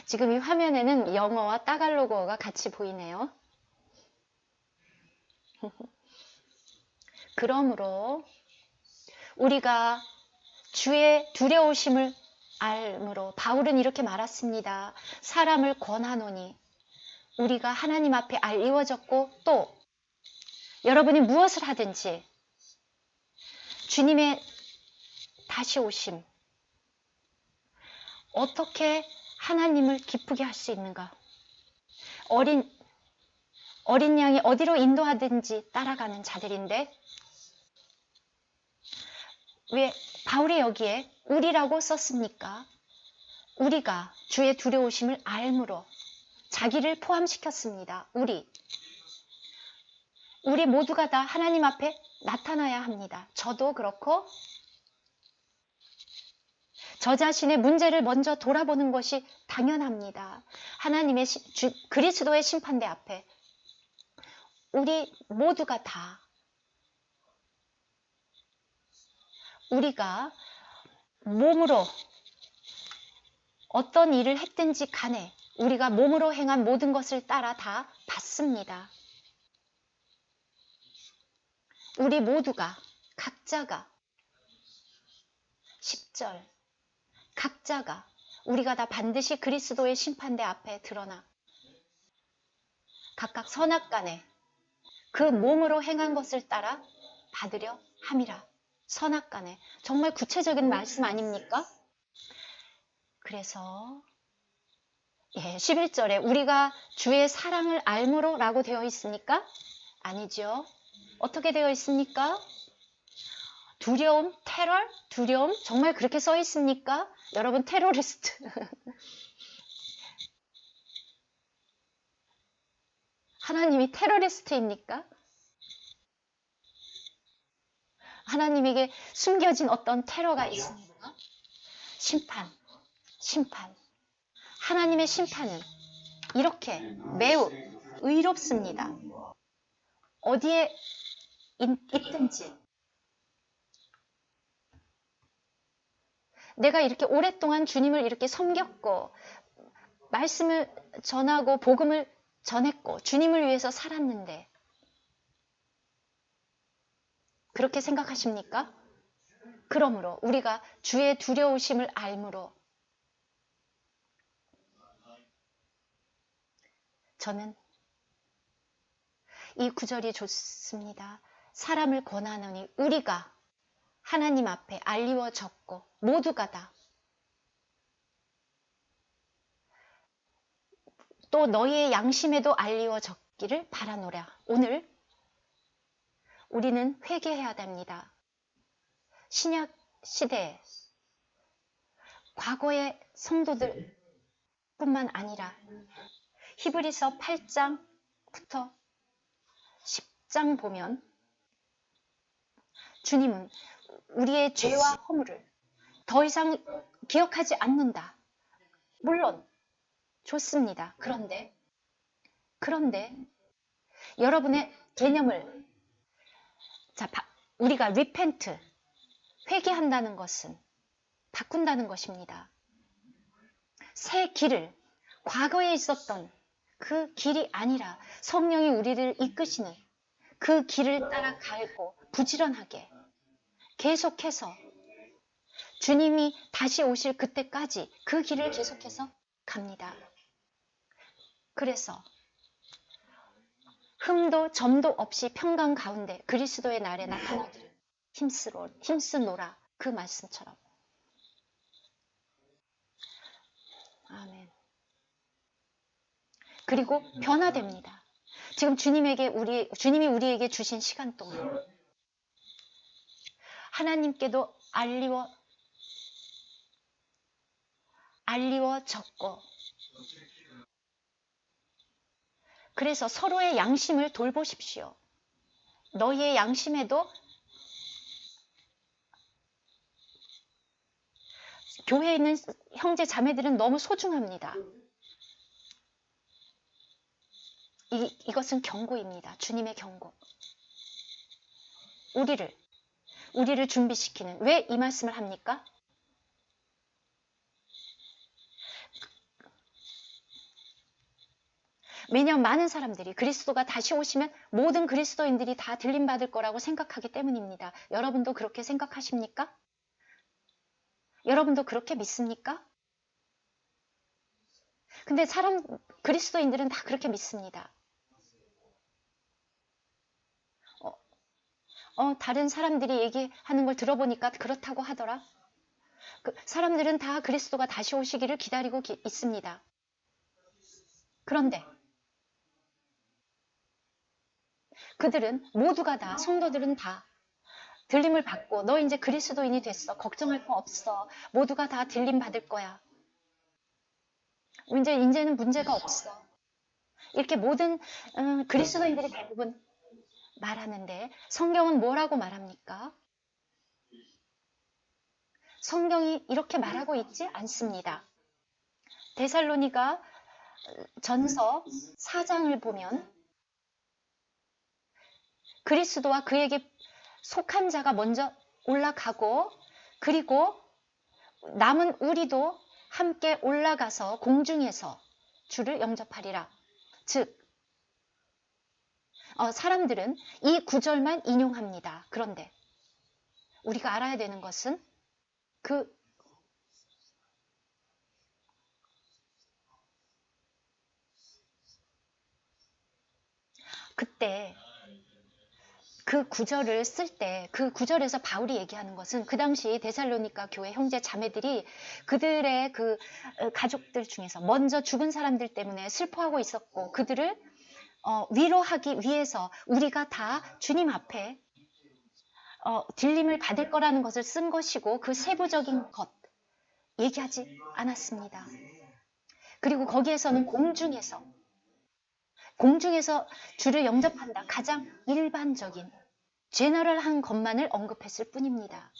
[SPEAKER 1] 지금 이 화면에는 영어와 따갈로그어가 같이 보이네요. 그러므로 우리가 주의 두려우심을 알므로 바울은 이렇게 말했습니다. 사람을 권하노니 우리가 하나님 앞에 알리워졌고 또 여러분이 무엇을 하든지 주님의 다시 오심 어떻게 하나님을 기쁘게 할 수 있는가? 어린 양이 어디로 인도하든지 따라가는 자들인데 왜 바울이 여기에 우리라고 썼습니까? 우리가 주의 두려우심을 알므로 자기를 포함시켰습니다. 우리 모두가 다 하나님 앞에 나타나야 합니다. 저도 그렇고 저 자신의 문제를 먼저 돌아보는 것이 당연합니다. 하나님의 그리스도의 심판대 앞에 우리 모두가 다 우리가 몸으로 어떤 일을 했든지 간에 우리가 몸으로 행한 모든 것을 따라 다 받습니다. 우리 모두가 각자가 10절 각자가 우리가 다 반드시 그리스도의 심판대 앞에 드러나 각각 선악간에 그 몸으로 행한 것을 따라 받으려 함이라. 선악간에 정말 구체적인 말씀 아닙니까? 그래서 11절에 우리가 주의 사랑을 알므로 라고 되어 있습니까? 아니죠. 어떻게 되어 있습니까? 두려움, 두려움 정말 그렇게 써 있습니까? 여러분 테러리스트 하나님이 테러리스트입니까? 하나님에게 숨겨진 어떤 테러가 있습니다. 심판. 하나님의 심판은 이렇게 매우 의롭습니다. 어디에 있든지 내가 이렇게 오랫동안 주님을 이렇게 섬겼고 말씀을 전하고 복음을 전했고 주님을 위해서 살았는데 그렇게 생각하십니까? 그러므로 우리가 주의 두려우심을 알므로 저는 이 구절이 좋습니다. 사람을 권하노니 우리가 하나님 앞에 알리워졌고 모두가 다 또 너희의 양심에도 알리워졌기를 바라노라. 오늘 우리는 회개해야 됩니다. 신약 시대에 과거의 성도들 뿐만 아니라 히브리서 8장부터 10장 보면 주님은 우리의 죄와 허물을 더 이상 기억하지 않는다. 물론 좋습니다. 그런데 여러분의 개념을, 자, 우리가 repent, 회개한다는 것은 바꾼다는 것입니다. 새 길을, 과거에 있었던 그 길이 아니라 성령이 우리를 이끄시는 그 길을 따라가고 부지런하게 계속해서 주님이 다시 오실 그때까지 그 길을 계속해서 갑니다. 그래서 흠도 점도 없이 평강 가운데 그리스도의 날에 나타나기를 힘쓰노라, 그 말씀처럼. 아멘. 그리고 변화됩니다. 지금 주님이 우리에게 주신 시간 동안 하나님께도 알리워졌고, 그래서 서로의 양심을 돌보십시오. 너희의 양심에도, 교회에 있는 형제 자매들은 너무 소중합니다. 이것은 경고입니다. 주님의 경고. 우리를 준비시키는, 왜 이 말씀을 합니까? 매년 많은 사람들이 그리스도가 다시 오시면 모든 그리스도인들이 다 들림받을 거라고 생각하기 때문입니다. 여러분도 그렇게 생각하십니까? 여러분도 그렇게 믿습니까? 근데 그리스도인들은 다 그렇게 믿습니다. 다른 사람들이 얘기하는 걸 들어보니까 그렇다고 하더라. 사람들은 다 그리스도가 다시 오시기를 기다리고 있습니다. 그런데 그들은 모두가 다, 성도들은 다 들림을 받고, 너 이제 그리스도인이 됐어, 걱정할 거 없어, 모두가 다 들림 받을 거야, 이제는 문제가 없어, 이렇게 모든 그리스도인들이 대부분 말하는데, 성경은 뭐라고 말합니까? 성경이 이렇게 말하고 있지 않습니다. 데살로니가 전서 4장을 보면 그리스도와 그에게 속한 자가 먼저 올라가고, 그리고 남은 우리도 함께 올라가서 공중에서 주를 영접하리라. 즉, 사람들은 이 구절만 인용합니다. 그런데 우리가 알아야 되는 것은 그때 그 구절을 쓸 때, 그 구절에서 바울이 얘기하는 것은 그 당시 데살로니가 교회 형제 자매들이 그들의 그 가족들 중에서 먼저 죽은 사람들 때문에 슬퍼하고 있었고, 그들을 위로하기 위해서 우리가 다 주님 앞에 들림을 받을 거라는 것을 쓴 것이고, 그 세부적인 것 얘기하지 않았습니다. 그리고 거기에서는 공중에서 주를 영접한다, 가장 일반적인 제너럴한 것만을 언급했을 뿐입니다.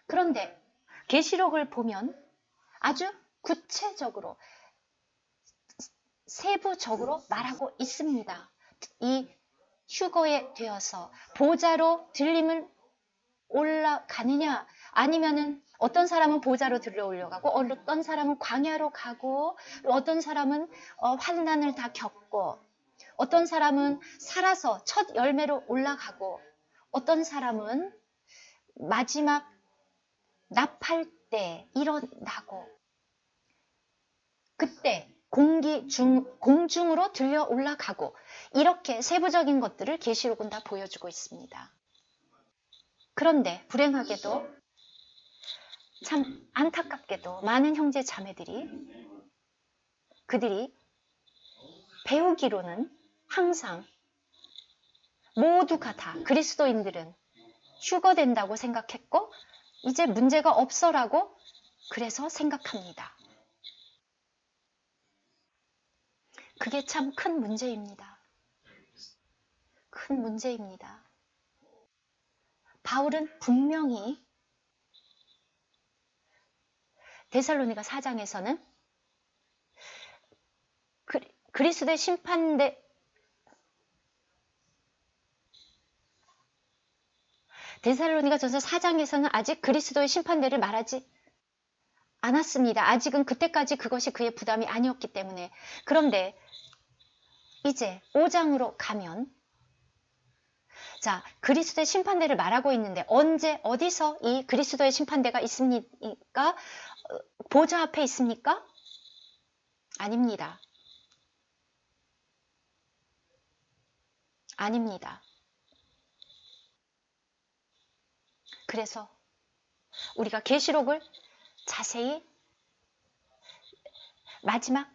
[SPEAKER 1] 그런데 계시록을 보면 아주 구체적으로, 세부적으로 말하고 있습니다. 이 휴거에 되어서 보좌로 들림을 올라가느냐, 아니면은 어떤 사람은 보좌로 들어올려가고, 어떤 사람은 광야로 가고, 어떤 사람은 환난을 다 겪고, 어떤 사람은 살아서 첫 열매로 올라가고, 어떤 사람은 마지막 납할 때 일어나고, 그때 공중으로 들려 올라가고, 이렇게 세부적인 것들을 계시록은 다 보여주고 있습니다. 그런데 불행하게도, 참 안타깝게도 많은 형제 자매들이, 그들이 배우기로는 항상 모두가 다, 그리스도인들은 휴거된다고 생각했고 이제 문제가 없어라고 그래서 생각합니다. 그게 참 큰 문제입니다. 큰 문제입니다. 바울은 분명히 데살로니가 4장에서는 그리스도의 심판대 데살로니가전서 4장에서는 아직 그리스도의 심판대를 말하지 않았습니다. 아직은 그때까지 그것이 그의 부담이 아니었기 때문에. 그런데 이제 5장으로 가면 자, 그리스도의 심판대를 말하고 있는데 언제 어디서 이 그리스도의 심판대가 있습니까? 보좌 앞에 있습니까? 아닙니다. 아닙니다. 그래서 우리가 계시록을 자세히 마지막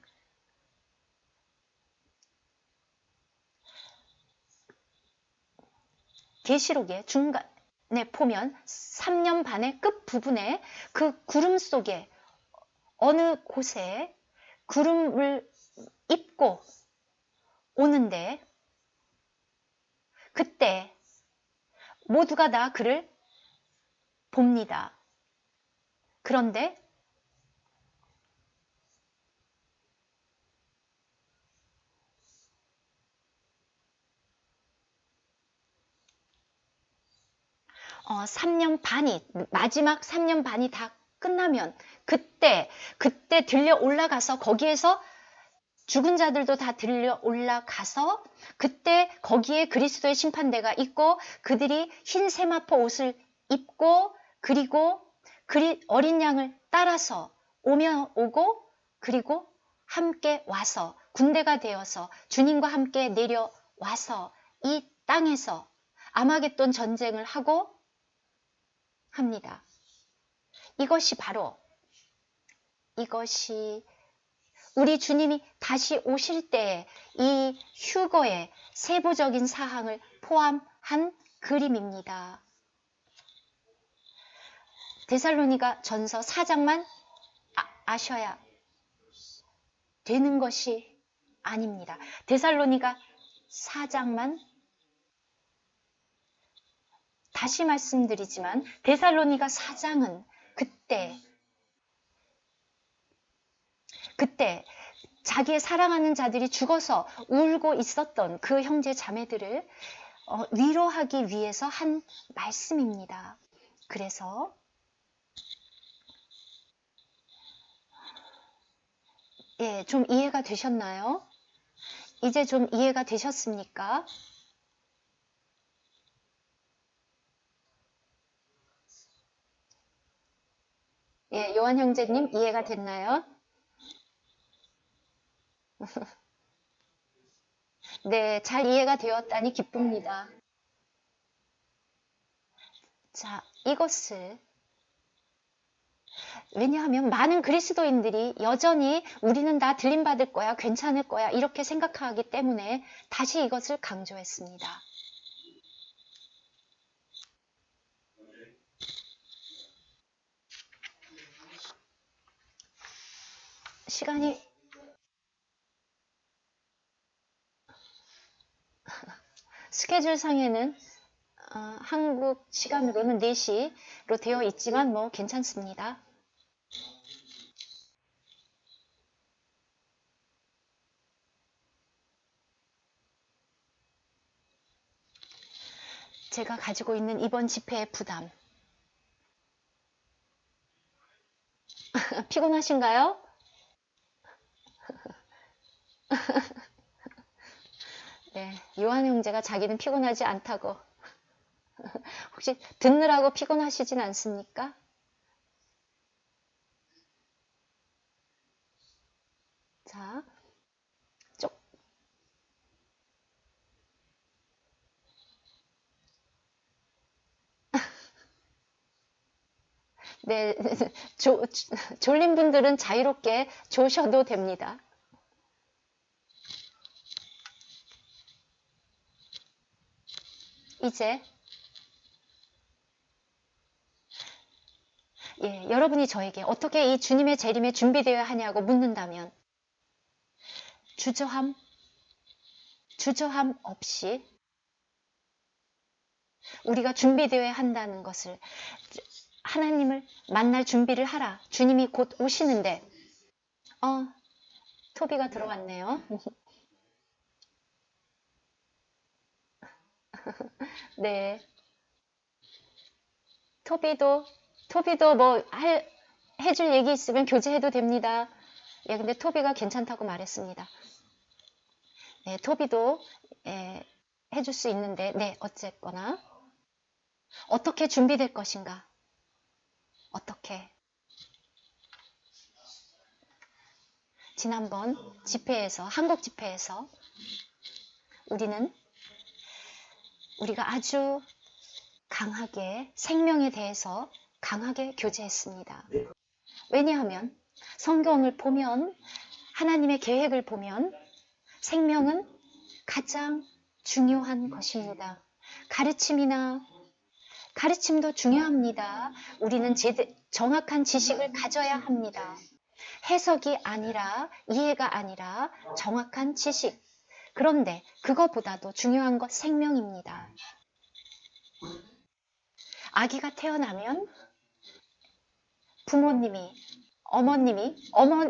[SPEAKER 1] 계시록의 중간에 보면 3년 반의 끝부분에 그 구름 속에 어느 곳에 구름을 입고 오는데 그때 모두가 다 그를 봅니다. 그런데 마지막 3년 반이 다 끝나면 그때 들려 올라가서 거기에서 죽은 자들도 다 들려 올라가서 그때 거기에 그리스도의 심판대가 있고 그들이 흰 세마포 옷을 입고 그리고 어린 양을 따라서 오고 그리고 함께 와서 군대가 되어서 주님과 함께 내려와서 이 땅에서 아마겟돈 전쟁을 하고 합니다. 이것이 우리 주님이 다시 오실 때 이 휴거의 세부적인 사항을 포함한 그림입니다. 데살로니가 전서 4장만 아셔야 되는 것이 아닙니다. 데살로니가 4장만 다시 말씀드리지만 데살로니가 4장은 그때 자기의 사랑하는 자들이 죽어서 울고 있었던 그 형제 자매들을 위로하기 위해서 한 말씀입니다. 그래서 좀 이해가 되셨나요? 이제 좀 이해가 되셨습니까? 요한 형제님 이해가 됐나요? 네, 잘 이해가 되었다니 기쁩니다. 자, 이것을 왜냐하면 많은 그리스도인들이 여전히 우리는 다 들림받을 거야, 괜찮을 거야 이렇게 생각하기 때문에 다시 이것을 강조했습니다. 시간이 스케줄 상에는 한국 시간으로는 4시로 되어 있지만 뭐 괜찮습니다. 제가 가지고 있는 이번 집회의 부담. 피곤하신가요? 네, 요한 형제가 자기는 피곤하지 않다고. 혹시 듣느라고 피곤하시진 않습니까? 자, 네, 졸린 분들은 자유롭게 조셔도 됩니다. 이제 여러분이 저에게 어떻게 이 주님의 재림에 준비되어야 하냐고 묻는다면 주저함 없이 우리가 준비되어야 한다는 것을 하나님을 만날 준비를 하라. 주님이 곧 오시는데 토비가 들어왔네요. 네. 토비도 뭐 해줄 얘기 있으면 교제해도 됩니다. 예, 근데 토비가 괜찮다고 말했습니다. 네, 토비도 해줄 수 있는데, 네, 어쨌거나 어떻게 준비될 것인가? 어떻게? 지난번 집회에서, 한국 집회에서 우리가 아주 강하게 생명에 대해서 강하게 교제했습니다. 왜냐하면 성경을 보면, 하나님의 계획을 보면 생명은 가장 중요한 것입니다. 가르침도 중요합니다. 우리는 정확한 지식을 가져야 합니다. 해석이 아니라, 이해가 아니라 정확한 지식. 그런데 그것보다도 중요한 것 생명입니다. 아기가 태어나면 부모님이,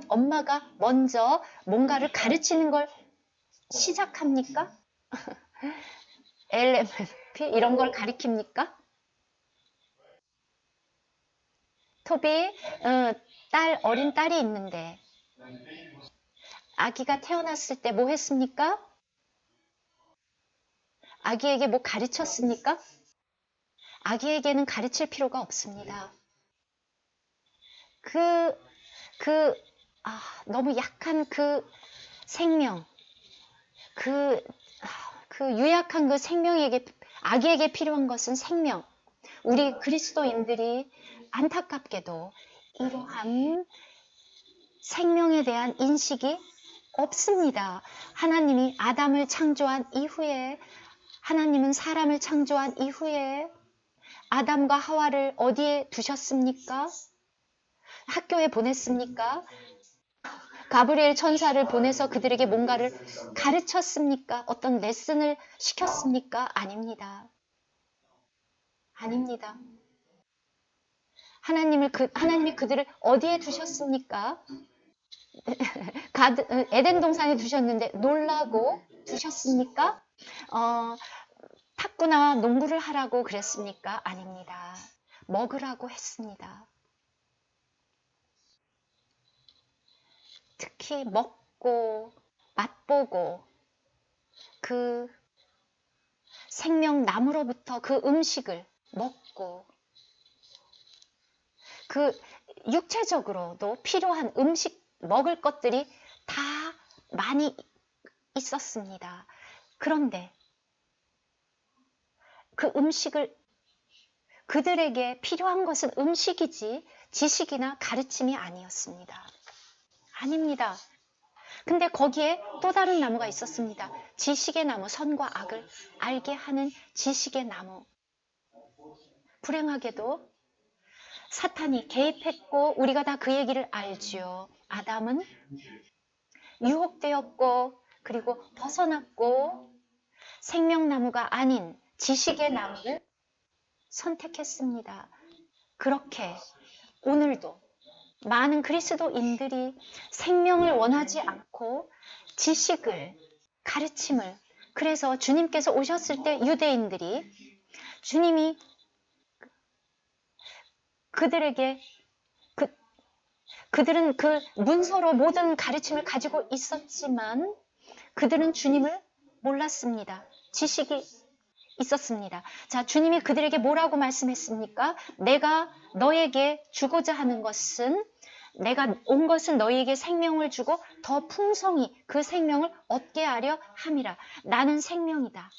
[SPEAKER 1] 엄마가 먼저 뭔가를 가르치는 걸 시작합니까? LMP 이런 걸 가르칩니까? 토비, 어린 딸이 있는데 아기가 태어났을 때 뭐 했습니까? 아기에게 뭐 가르쳤습니까? 아기에게는 가르칠 필요가 없습니다. 너무 약한 그 생명, 그 유약한 그 아기에게 필요한 것은 생명. 우리 그리스도인들이 안타깝게도 이러한 생명에 대한 인식이 없습니다. 하나님이 아담을 창조한 이후에, 하나님은 사람을 창조한 이후에 아담과 하와를 어디에 두셨습니까? 학교에 보냈습니까? 가브리엘 천사를 보내서 그들에게 뭔가를 가르쳤습니까? 어떤 레슨을 시켰습니까? 아닙니다. 아닙니다. 하나님이 그들을 어디에 두셨습니까? 에덴 동산에 두셨는데 놀라고 두셨습니까? 탁구나 농구를 하라고 그랬습니까? 아닙니다. 먹으라고 했습니다. 특히 먹고 맛보고 그 생명나무로부터 그 음식을 먹고 그 육체적으로도 필요한 음식 먹을 것들이 다 많이 있었습니다. 그런데 그 음식을 그들에게 필요한 것은 음식이지 지식이나 가르침이 아니었습니다. 아닙니다. 근데 거기에 또 다른 나무가 있었습니다. 지식의 나무, 선과 악을 알게 하는 지식의 나무. 불행하게도 사탄이 개입했고 우리가 다 그 얘기를 알지요. 아담은 유혹되었고 그리고 벗어났고 생명나무가 아닌 지식의 나무를 선택했습니다. 그렇게 오늘도 많은 그리스도인들이 생명을 원하지 않고 지식을, 가르침을, 그래서 주님께서 오셨을 때 유대인들이 주님이 그들은 그 문서로 모든 가르침을 가지고 있었지만 그들은 주님을 몰랐습니다. 지식이 있었습니다. 자, 주님이 그들에게 뭐라고 말씀했습니까? 내가 너에게 주고자 하는 것은 내가 온 것은 너희에게 생명을 주고 더 풍성히 그 생명을 얻게 하려 함이라. 나는 생명이다.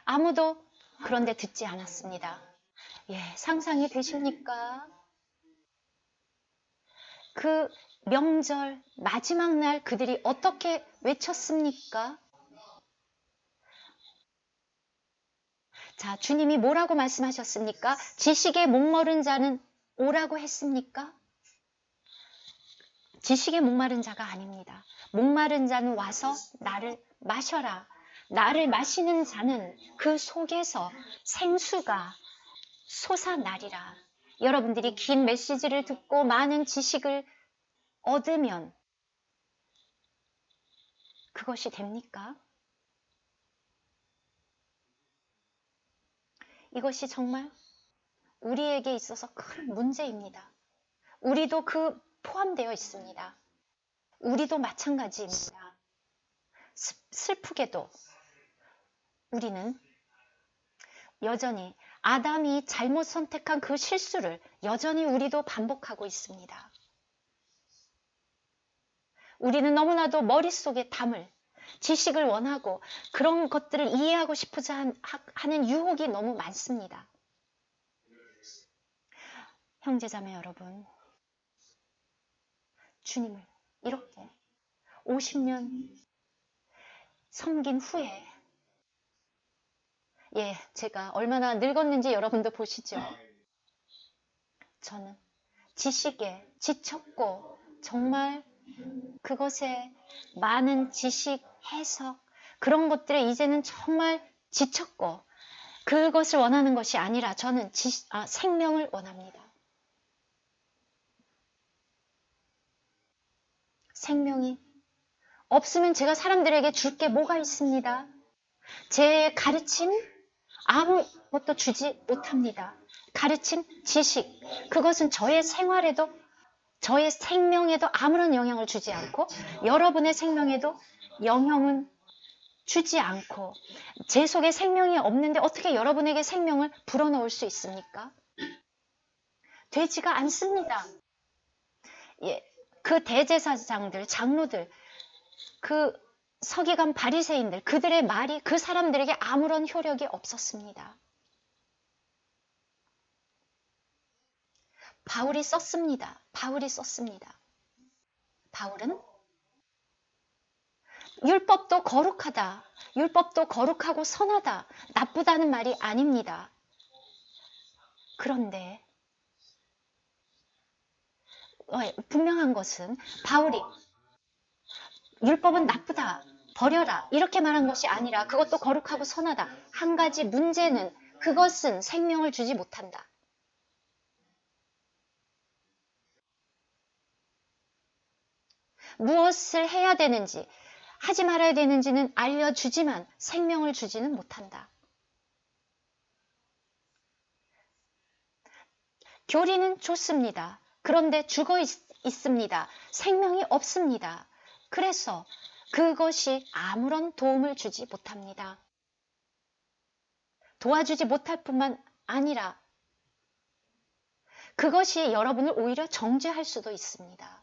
[SPEAKER 1] 아무도 그런데 듣지 않았습니다. 예, 상상이 되십니까? 그 명절 마지막 날 그들이 어떻게 외쳤습니까? 자, 주님이 뭐라고 말씀하셨습니까? 지식에 목마른 자는 오라고 했습니까? 지식에 목마른 자가 아닙니다. 목마른 자는 와서 나를 마셔라. 나를 마시는 자는 그 속에서 생수가 솟아나리라. 여러분들이 긴 메시지를 듣고 많은 지식을 얻으면 그것이 됩니까? 이것이 정말 우리에게 있어서 큰 문제입니다. 우리도 포함되어 있습니다. 우리도 마찬가지입니다. 슬프게도 우리는 여전히 아담이 잘못 선택한 그 실수를 여전히 우리도 반복하고 있습니다. 우리는 너무나도 머릿속에 담을 지식을 원하고 그런 것들을 이해하고 싶어자 하는 유혹이 너무 많습니다. 형제자매 여러분, 주님을 이렇게 50년 섬긴 후에 제가 얼마나 늙었는지 여러분도 보시죠. 저는 지식에 지쳤고 정말 그것에 많은 지식, 해석 그런 것들에 이제는 정말 지쳤고 그것을 원하는 것이 아니라 저는 생명을 원합니다. 생명이 없으면 제가 사람들에게 줄 게 뭐가 있습니다. 제 가르침 아무것도 주지 못합니다. 가르침, 지식 그것은 저의 생활에도 저의 생명에도 아무런 영향을 주지 않고 여러분의 생명에도 영향은 주지 않고 제 속에 생명이 없는데 어떻게 여러분에게 생명을 불어넣을 수 있습니까? 되지가 않습니다. 그 대제사장들, 장로들, 그 서기관 바리새인들 그들의 말이 그 사람들에게 아무런 효력이 없었습니다. 바울이 썼습니다. 바울은 율법도 거룩하다. 율법도 거룩하고 선하다. 나쁘다는 말이 아닙니다. 그런데 분명한 것은 바울이 율법은 나쁘다. 버려라. 이렇게 말한 것이 아니라 그것도 거룩하고 선하다. 한 가지 문제는 그것은 생명을 주지 못한다. 무엇을 해야 되는지 하지 말아야 되는지는 알려주지만 생명을 주지는 못한다. 교리는 좋습니다. 그런데 죽어 있습니다. 생명이 없습니다. 그래서 그것이 아무런 도움을 주지 못합니다. 도와주지 못할 뿐만 아니라 그것이 여러분을 오히려 정죄할 수도 있습니다.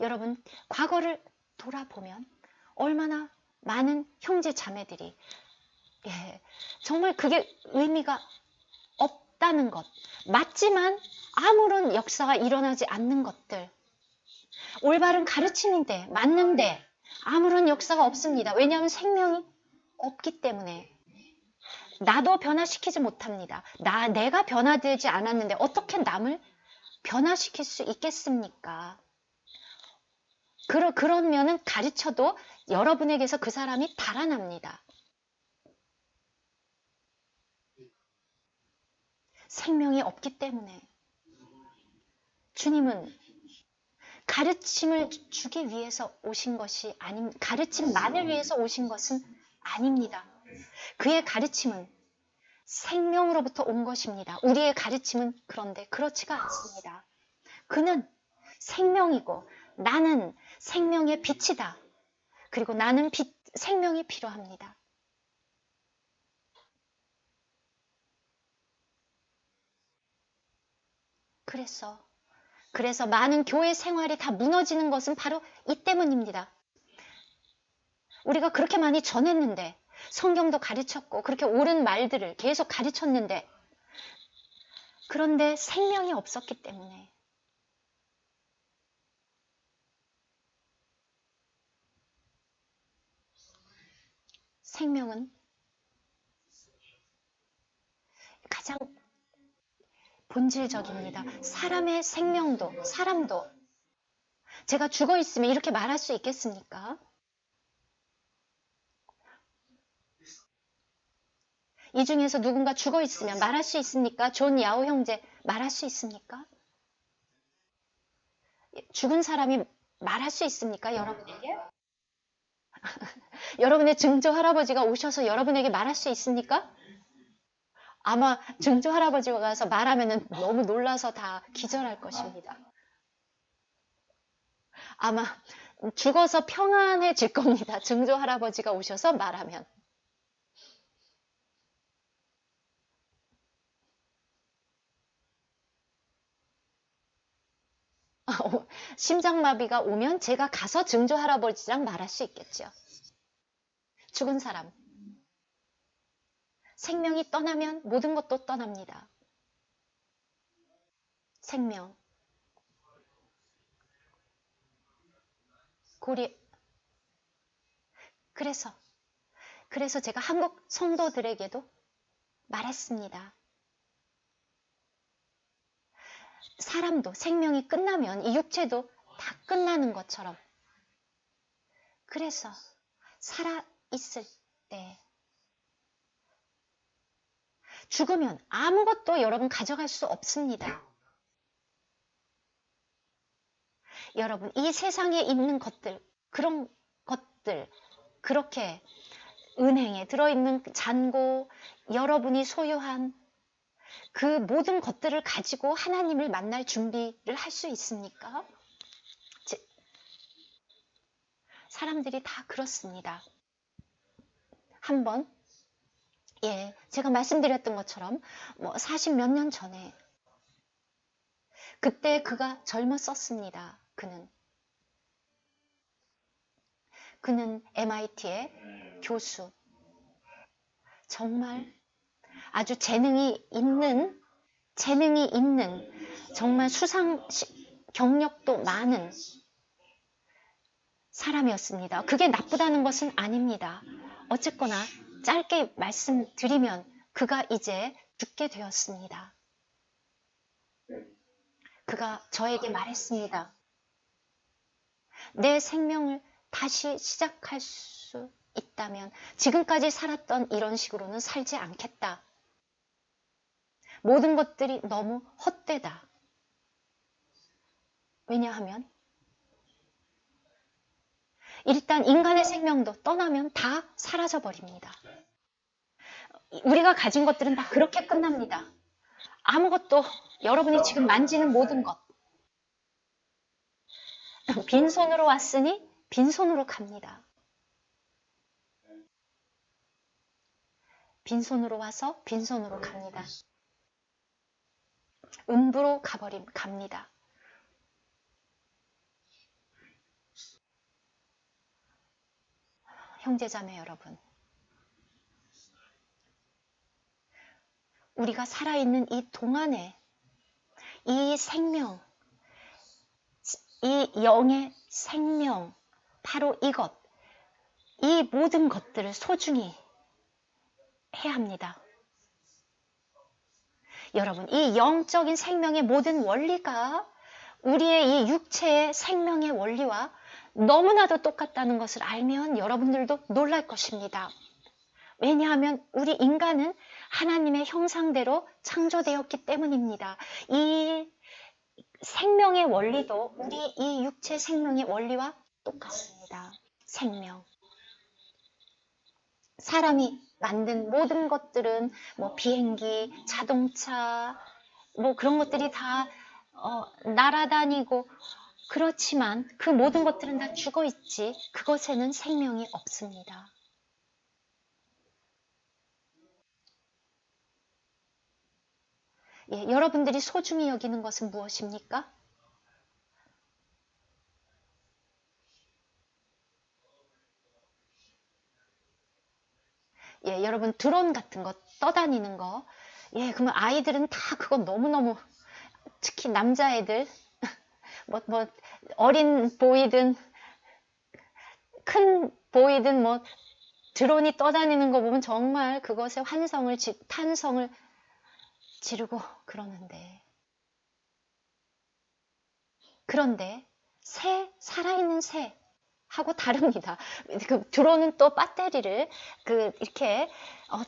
[SPEAKER 1] 여러분, 과거를 돌아보면 얼마나 많은 형제 자매들이 정말 그게 의미가 없다는 것, 맞지만 아무런 역사가 일어나지 않는 것들, 올바른 가르침인데 맞는데 아무런 역사가 없습니다. 왜냐하면 생명이 없기 때문에. 나도 변화시키지 못합니다. 내가 변화되지 않았는데 어떻게 남을 변화시킬 수 있겠습니까? 그러면은 가르쳐도 여러분에게서 그 사람이 달아납니다. 생명이 없기 때문에. 주님은 가르침을 주기 위해서 오신 것이 가르침만을 위해서 오신 것은 아닙니다. 그의 가르침은 생명으로부터 온 것입니다. 우리의 가르침은 그런데 그렇지가 않습니다. 그는 생명이고 나는 생명의 빛이다. 그리고 나는 생명이 필요합니다. 그래서 많은 교회 생활이 다 무너지는 것은 바로 이 때문입니다. 우리가 그렇게 많이 전했는데 성경도 가르쳤고 그렇게 옳은 말들을 계속 가르쳤는데 그런데 생명이 없었기 때문에 생명은 가장 본질적입니다. 사람의 사람도 제가 죽어 있으면 이렇게 말할 수 있겠습니까? 이 중에서 누군가 죽어 있으면 말할 수 있습니까? 존 야오 형제 말할 수 있습니까? 죽은 사람이 말할 수 있습니까? 여러분에게? 여러분의 증조 할아버지가 오셔서 여러분에게 말할 수 있습니까? 아마 증조 할아버지가 가서 말하면 너무 놀라서 다 기절할 것입니다. 아마 죽어서 평안해질 겁니다. 증조 할아버지가 오셔서 말하면. 심장마비가 오면 제가 가서 증조 할아버지랑 말할 수 있겠죠. 죽은 사람. 생명이 떠나면 모든 것도 떠납니다. 생명. 고리. 그래서 제가 한국 성도들에게도 말했습니다. 사람도 생명이 끝나면 이 육체도 다 끝나는 것처럼. 그래서 살아있을 때 죽으면 아무것도 여러분 가져갈 수 없습니다. 여러분 이 세상에 있는 것들, 그런 것들, 그렇게 은행에 들어있는 잔고, 여러분이 소유한 그 모든 것들을 가지고 하나님을 만날 준비를 할 수 있습니까? 사람들이 다 그렇습니다. 한번 제가 말씀드렸던 것처럼 40몇 년 전에 그때 그가 젊었었습니다. 그는 MIT의 교수, 정말 아주 재능이 있는 정말 수상 경력도 많은 사람이었습니다. 그게 나쁘다는 것은 아닙니다. 어쨌거나 짧게 말씀드리면 그가 이제 죽게 되었습니다. 그가 저에게 말했습니다. 내 생명을 다시 시작할 수 있다면 지금까지 살았던 이런 식으로는 살지 않겠다. 모든 것들이 너무 헛되다. 왜냐하면 일단 인간의 생명도 떠나면 다 사라져 버립니다. 우리가 가진 것들은 다 그렇게 끝납니다. 아무것도 여러분이 지금 만지는 모든 것. 빈손으로 왔으니 빈손으로 갑니다. 빈손으로 와서 빈손으로 갑니다. 음부로 갑니다. 형제자매 여러분, 우리가 살아있는 이 동안에 이 생명, 이 영의 생명, 바로 이것, 이 모든 것들을 소중히 해야 합니다. 여러분, 이 영적인 생명의 모든 원리가 우리의 이 육체의 생명의 원리와 너무나도 똑같다는 것을 알면 여러분들도 놀랄 것입니다. 왜냐하면 우리 인간은 하나님의 형상대로 창조되었기 때문입니다. 이 생명의 원리도 우리 이 육체 생명의 원리와 똑같습니다. 생명. 사람이 만든 모든 것들은 비행기, 자동차, 그런 것들이 다 날아다니고 그렇지만 그 모든 것들은 다 죽어 있지 그것에는 생명이 없습니다. 여러분들이 소중히 여기는 것은 무엇입니까? 여러분 드론 같은 거 떠다니는 거 그러면 아이들은 다 그거 너무너무 특히 남자애들 어린 보이든 큰 보이든 드론이 떠다니는 거 보면 정말 그것에 탄성을 지르고 그러는데 그런데 살아있는 새하고 다릅니다. 그 드론은 또 배터리를 이렇게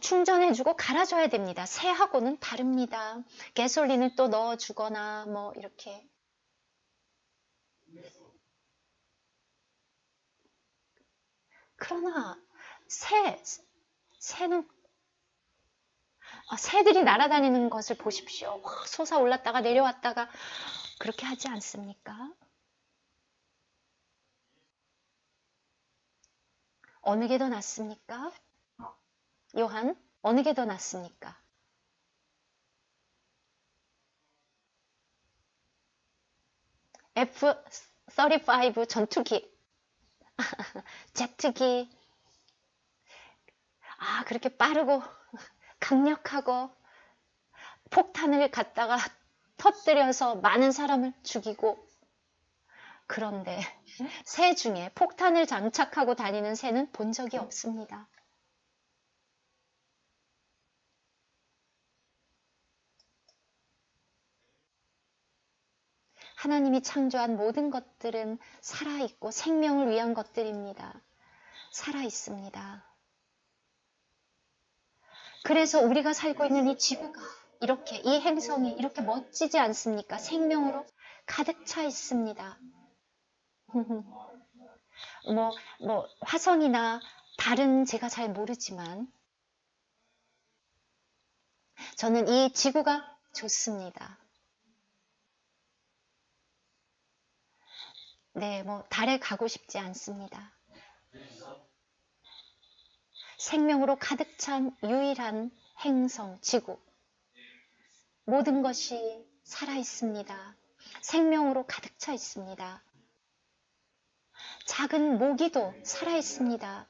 [SPEAKER 1] 충전해주고 갈아줘야 됩니다. 새하고는 다릅니다. 가솔린을 또 넣어주거나 이렇게 그러나 새는 새들이 날아다니는 것을 보십시오. 솟아올랐다가 내려왔다가 그렇게 하지 않습니까? 어느 게 더 낫습니까? 요한, 어느 게 더 낫습니까? F-35 전투기, 제트기, 그렇게 빠르고 강력하고 폭탄을 갖다가 터뜨려서 많은 사람을 죽이고, 그런데 새 중에 폭탄을 장착하고 다니는 새는 본 적이 없습니다. 하나님이 창조한 모든 것들은 살아있고 생명을 위한 것들입니다. 살아있습니다. 그래서 우리가 살고 있는 이 지구가 이렇게, 이 행성이 이렇게 멋지지 않습니까? 생명으로 가득 차 있습니다. 화성이나 달은 제가 잘 모르지만 저는 이 지구가 좋습니다. 네, 달에 가고 싶지 않습니다. 생명으로 가득 찬 유일한 행성, 지구. 모든 것이 살아있습니다. 생명으로 가득 차 있습니다. 작은 모기도 살아있습니다.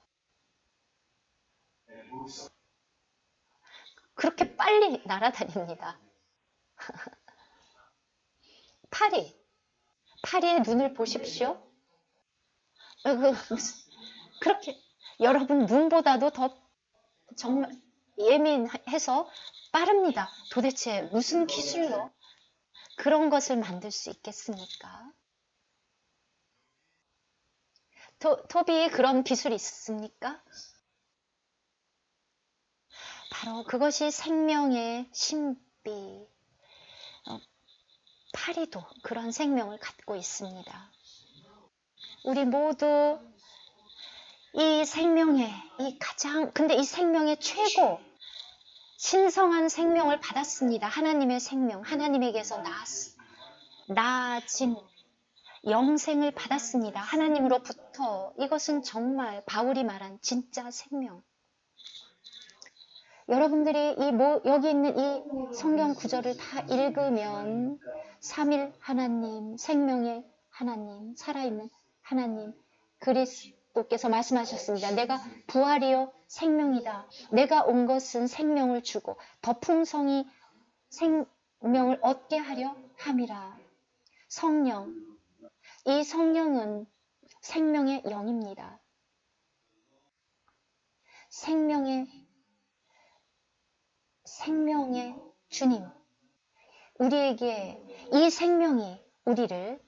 [SPEAKER 1] 그렇게 빨리 날아다닙니다. 파리의 눈을 보십시오. 그렇게 여러분 눈보다도 더 정말 예민해서 빠릅니다. 도대체 무슨 기술로 그런 것을 만들 수 있겠습니까? 토비에 그런 기술이 있습니까? 바로 그것이 생명의 신비. 파리도 그런 생명을 갖고 있습니다. 우리 모두 이 생명의 근데 이 생명의 최고 신성한 생명을 받았습니다. 하나님의 생명, 하나님에게서 나아진 영생을 받았습니다. 하나님으로부터. 이것은 정말 바울이 말한 진짜 생명. 여러분들이 여기 있는 이 성경 구절을 다 읽으면 삼일 하나님, 생명의 하나님, 살아있는 하나님, 그리스도께서 말씀하셨습니다. 내가 부활이요 생명이다. 내가 온 것은 생명을 주고 더 풍성히 생명을 얻게 하려 함이라. 성령, 이 성령은 생명의 영입니다. 생명의 주님, 우리에게 이 생명이 우리를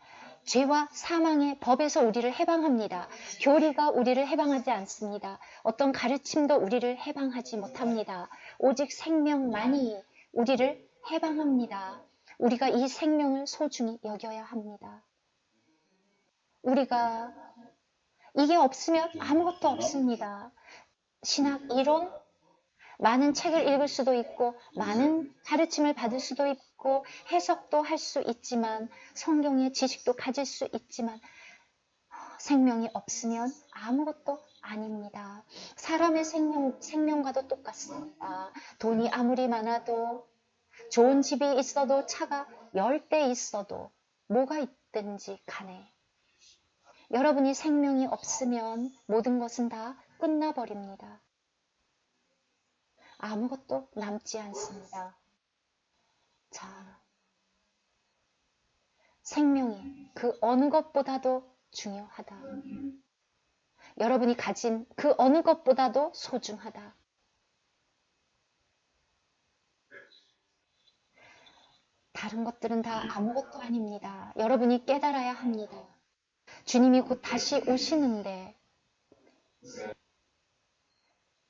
[SPEAKER 1] 죄와 사망의 법에서 우리를 해방합니다. 교리가 우리를 해방하지 않습니다. 어떤 가르침도 우리를 해방하지 못합니다. 오직 생명만이 우리를 해방합니다. 우리가 이 생명을 소중히 여겨야 합니다. 우리가 이게 없으면 아무것도 없습니다. 신학 이론, 많은 책을 읽을 수도 있고 많은 가르침을 받을 수도 있고 해석도 할 수 있지만 성경의 지식도 가질 수 있지만 생명이 없으면 아무것도 아닙니다. 사람의 생명과도 똑같습니다. 돈이 아무리 많아도 좋은 집이 있어도 차가 10대 있어도 뭐가 있든지 간에 여러분이 생명이 없으면 모든 것은 다 끝나버립니다. 아무것도 남지 않습니다. 자, 생명이 그 어느 것보다도 중요하다. 여러분이 가진 그 어느 것보다도 소중하다. 다른 것들은 다 아무것도 아닙니다. 여러분이 깨달아야 합니다. 주님이 곧 다시 오시는데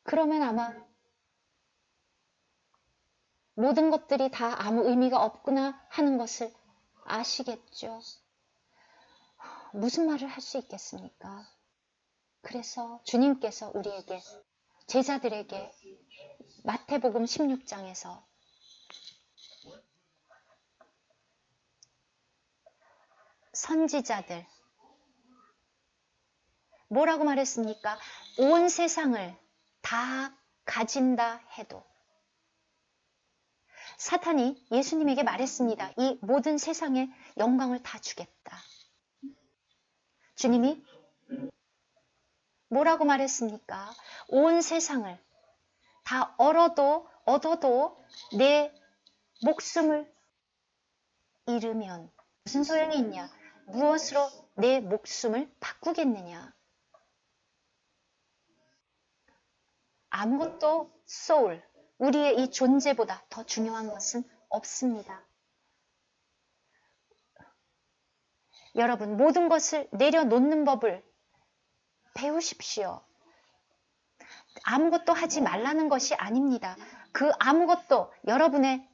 [SPEAKER 1] 그러면 아마 모든 것들이 다 아무 의미가 없구나 하는 것을 아시겠죠. 무슨 말을 할 수 있겠습니까? 그래서 주님께서 우리에게, 제자들에게 마태복음 16장에서 선지자들 뭐라고 말했습니까? 온 세상을 다 가진다 해도 사탄이 예수님에게 말했습니다. 이 모든 세상의 영광을 다 주겠다. 주님이 뭐라고 말했습니까? 온 세상을 다 얻어도 내 목숨을 잃으면 무슨 소용이 있냐? 무엇으로 내 목숨을 바꾸겠느냐? 아무것도 소울, 우리의 이 존재보다 더 중요한 것은 없습니다. 여러분, 모든 것을 내려놓는 법을 배우십시오. 아무것도 하지 말라는 것이 아닙니다. 그 아무것도 여러분의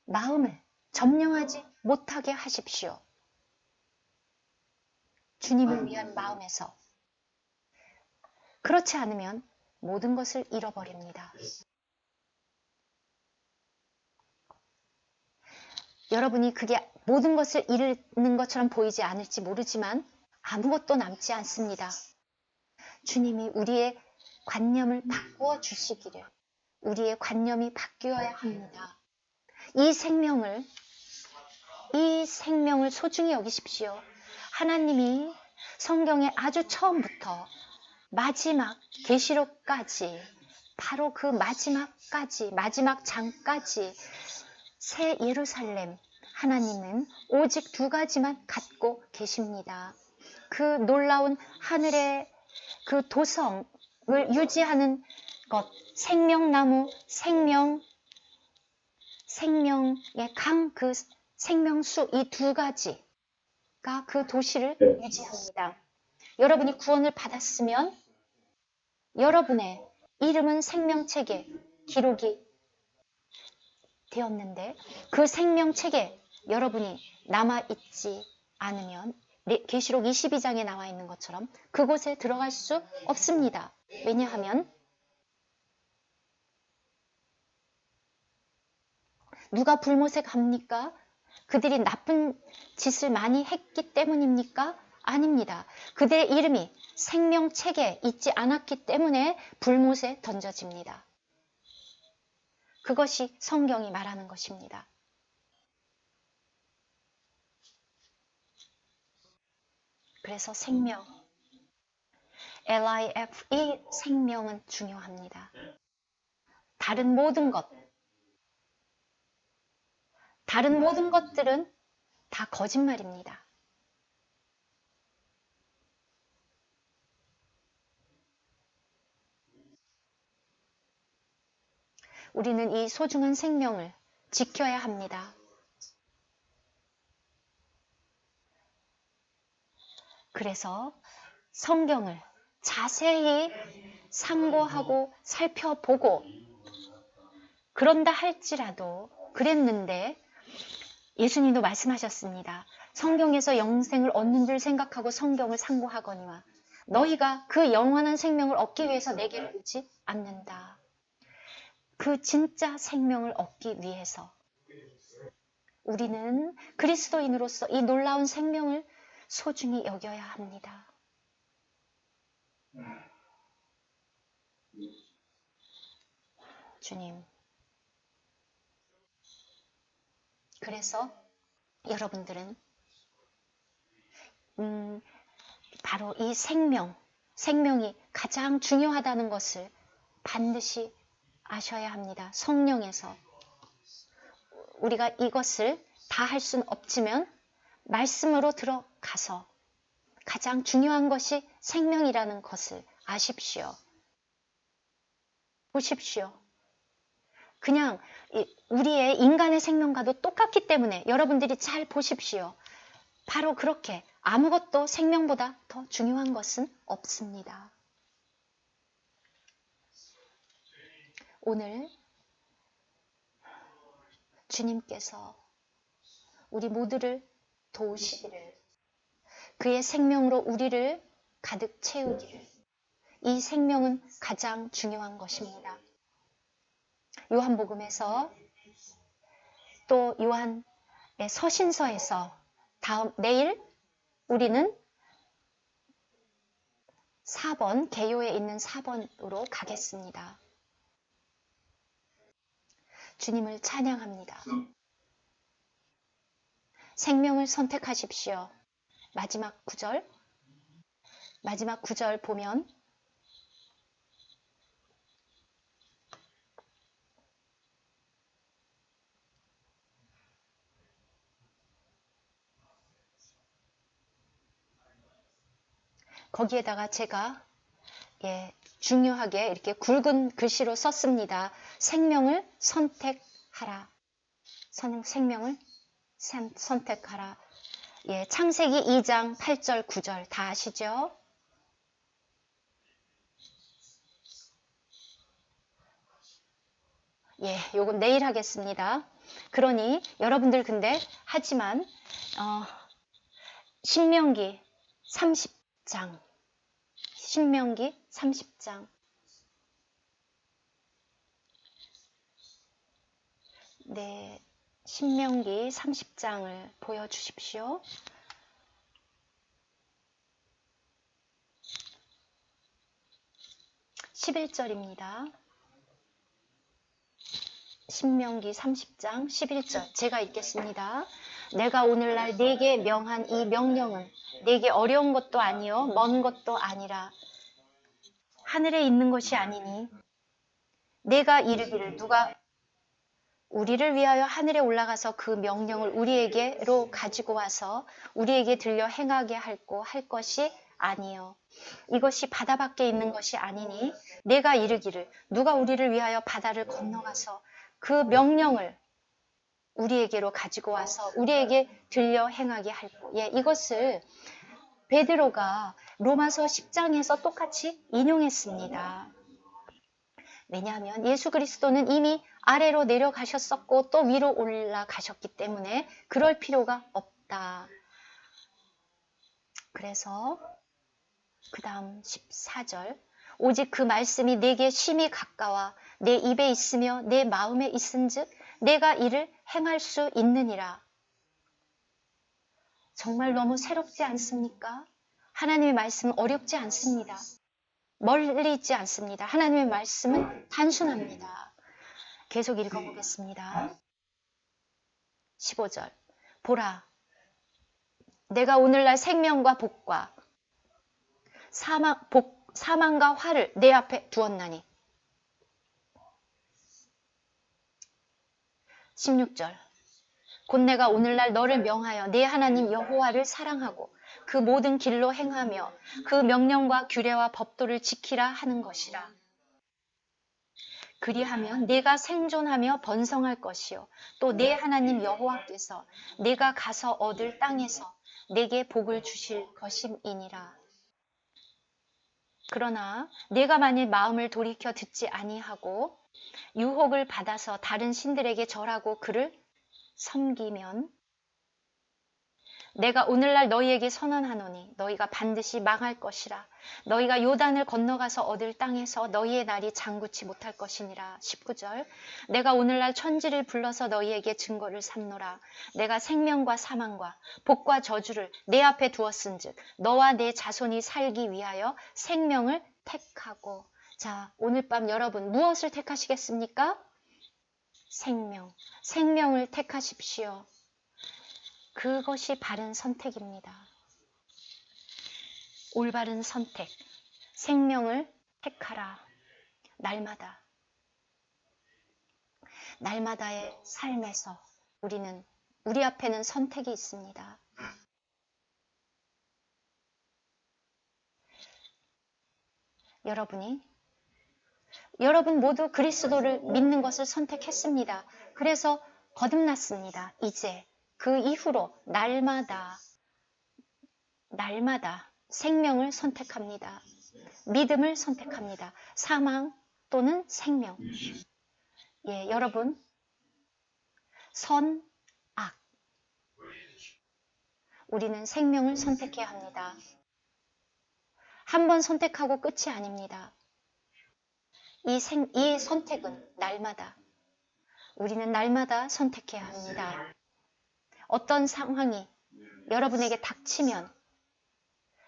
[SPEAKER 1] 마음을 점령하지 못하게 하십시오. 주님을 위한 마음에서. 그렇지 않으면 모든 것을 잃어버립니다. 여러분이 그게 모든 것을 잃는 것처럼 보이지 않을지 모르지만 아무것도 남지 않습니다. 주님이 우리의 관념을 바꾸어 주시기를, 우리의 관념이 바뀌어야 합니다. 이 생명을 소중히 여기십시오. 하나님이 성경의 아주 처음부터 마지막 계시록까지, 바로 그 마지막 장까지 새 예루살렘, 하나님은 오직 두 가지만 갖고 계십니다. 그 놀라운 하늘의 그 도성을 유지하는 것, 생명나무, 생명의 강, 그 생명수, 이 두 가지가 그 도시를 유지합니다. 여러분이 구원을 받았으면 여러분의 이름은 생명책에 기록이 되었는데 그 생명책에 여러분이 남아있지 않으면 계시록 22장에 나와 있는 것처럼 그곳에 들어갈 수 없습니다. 왜냐하면 누가 불못에 갑니까? 그들이 나쁜 짓을 많이 했기 때문입니까? 아닙니다. 그들의 이름이 생명책에 있지 않았기 때문에 불못에 던져집니다. 그것이 성경이 말하는 것입니다. 그래서 생명, LIF, 이 생명은 중요합니다. 다른 모든 것들은 다 거짓말입니다. 우리는 이 소중한 생명을 지켜야 합니다. 그래서 성경을 자세히 상고하고 살펴보고 그런다 할지라도 그랬는데 예수님도 말씀하셨습니다. 성경에서 영생을 얻는 줄 생각하고 성경을 상고하거니와 너희가 그 영원한 생명을 얻기 위해서 내게로 오지 않는다. 그 진짜 생명을 얻기 위해서 우리는 그리스도인으로서 이 놀라운 생명을 소중히 여겨야 합니다. 주님. 그래서 여러분들은 바로 이 생명이 가장 중요하다는 것을 반드시 아셔야 합니다. 성령에서 우리가 이것을 다 할 수는 없지만 말씀으로 들어가서 가장 중요한 것이 생명이라는 것을 아십시오. 보십시오. 그냥 우리의 인간의 생명과도 똑같기 때문에 여러분들이 잘 보십시오. 바로 그렇게 아무것도 생명보다 더 중요한 것은 없습니다. 오늘 주님께서 우리 모두를 도우시기를, 그의 생명으로 우리를 가득 채우기를. 이 생명은 가장 중요한 것입니다. 요한복음에서 또 요한 서신서에서 내일 우리는 4번, 개요에 있는 4번으로 가겠습니다. 주님을 찬양합니다. 생명을 선택하십시오. 마지막 구절 보면 거기에다가 제가 중요하게 이렇게 굵은 글씨로 썼습니다. 생명을 선택하라. 생명을 선택하라. 창세기 2장 8절 9절 다 아시죠? 요건 내일 하겠습니다. 그러니 여러분들 근데 하지만 신명기 30장 네, 신명기 30장을 보여주십시오. 11절입니다. 신명기 30장 11절 제가 읽겠습니다. 내가 오늘날 네게 명한 이 명령은 네게 어려운 것도 아니요 먼 것도 아니라 하늘에 있는 것이 아니니 내가 이르기를 누가 우리를 위하여 하늘에 올라가서 그 명령을 우리에게로 가지고 와서 우리에게 들려 행하게 할고 할 것이 아니요 이것이 바다 밖에 있는 것이 아니니 내가 이르기를 누가 우리를 위하여 바다를 건너가서 그 명령을 우리에게로 가지고 와서 우리에게 들려 행하게 할고 이것을 베드로가 로마서 10장에서 똑같이 인용했습니다. 왜냐하면 예수 그리스도는 이미 아래로 내려가셨었고 또 위로 올라가셨기 때문에 그럴 필요가 없다. 그래서 그 다음 14절 오직 그 말씀이 내게 심히 가까워 내 입에 있으며 내 마음에 있은즉 내가 이를 행할 수 있느니라. 정말 너무 새롭지 않습니까? 하나님의 말씀은 어렵지 않습니다. 멀리 있지 않습니다. 하나님의 말씀은 단순합니다. 계속 읽어보겠습니다. 15절 보라 내가 오늘날 생명과 복과 사망과 화를 내 앞에 두었나니 16절 곧 내가 오늘날 너를 명하여 네 하나님 여호와를 사랑하고 그 모든 길로 행하며 그 명령과 규례와 법도를 지키라 하는 것이라. 그리하면 내가 생존하며 번성할 것이요 또 내 하나님 여호와께서 내가 가서 얻을 땅에서 내게 복을 주실 것임이니라. 그러나 내가 만일 마음을 돌이켜 듣지 아니하고 유혹을 받아서 다른 신들에게 절하고 그를 섬기면 내가 오늘날 너희에게 선언하노니 너희가 반드시 망할 것이라. 너희가 요단을 건너가서 얻을 땅에서 너희의 날이 장구치 못할 것이니라. 19절 내가 오늘날 천지를 불러서 너희에게 증거를 삼노라. 내가 생명과 사망과 복과 저주를 내 앞에 두었은즉 너와 내 자손이 살기 위하여 생명을 택하고. 자, 오늘 밤 여러분 무엇을 택하시겠습니까? 생명을 택하십시오. 그것이 바른 선택입니다. 올바른 선택, 생명을 택하라. 날마다의 삶에서 우리 앞에는 선택이 있습니다. 여러분 모두 그리스도를 믿는 것을 선택했습니다. 그래서 거듭났습니다. 이제 그 이후로 날마다 생명을 선택합니다. 믿음을 선택합니다. 사망 또는 생명. 여러분 선, 악. 우리는 생명을 선택해야 합니다. 한 번 선택하고 끝이 아닙니다. 이 선택은 날마다, 우리는 날마다 선택해야 합니다. 어떤 상황이 여러분에게 닥치면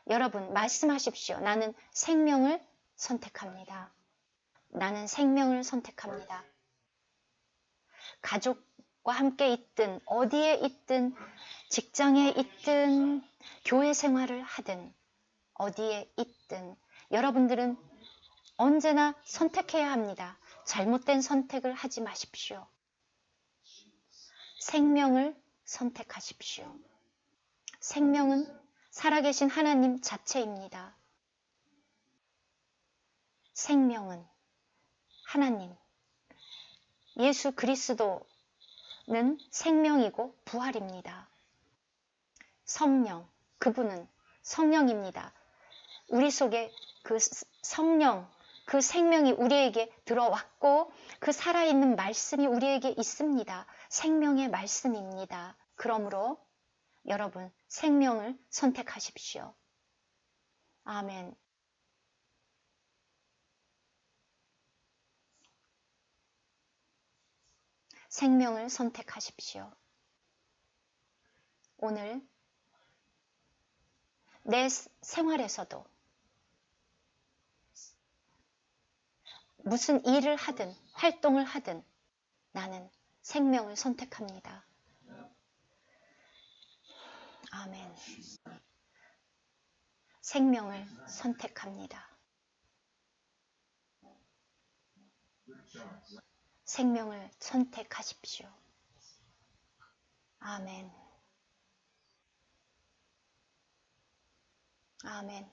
[SPEAKER 1] 여러분 말씀하십시오. 나는 생명을 선택합니다. 나는 생명을 선택합니다. 가족과 함께 있든 어디에 있든 직장에 있든 교회 생활을 하든 어디에 있든 여러분들은 언제나 선택해야 합니다. 잘못된 선택을 하지 마십시오. 생명을 선택하십시오. 생명은 살아계신 하나님 자체입니다. 생명은 하나님, 예수 그리스도는 생명이고 부활입니다. 성령, 그분은 성령입니다. 우리 속에 그 성령, 그 생명이 우리에게 들어왔고 그 살아있는 말씀이 우리에게 있습니다. 생명의 말씀입니다. 그러므로 여러분 생명을 선택하십시오. 아멘. 생명을 선택하십시오. 오늘 내 생활에서도 무슨 일을 하든 활동을 하든 나는 생명을 선택합니다. 아멘. 생명을 선택합니다. 생명을 선택하십시오. 아멘. 아멘.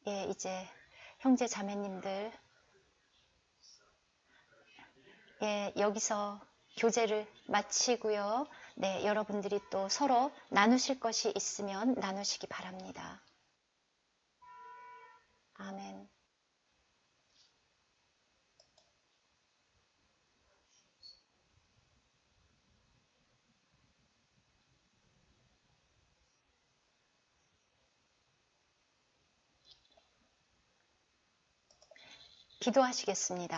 [SPEAKER 1] 예, 이제 형제 자매님들, 예, 여기서 교제를 마치고요. 네, 여러분들이 또 서로 나누실 것이 있으면 나누시기 바랍니다. 아멘. 기도하시겠습니다.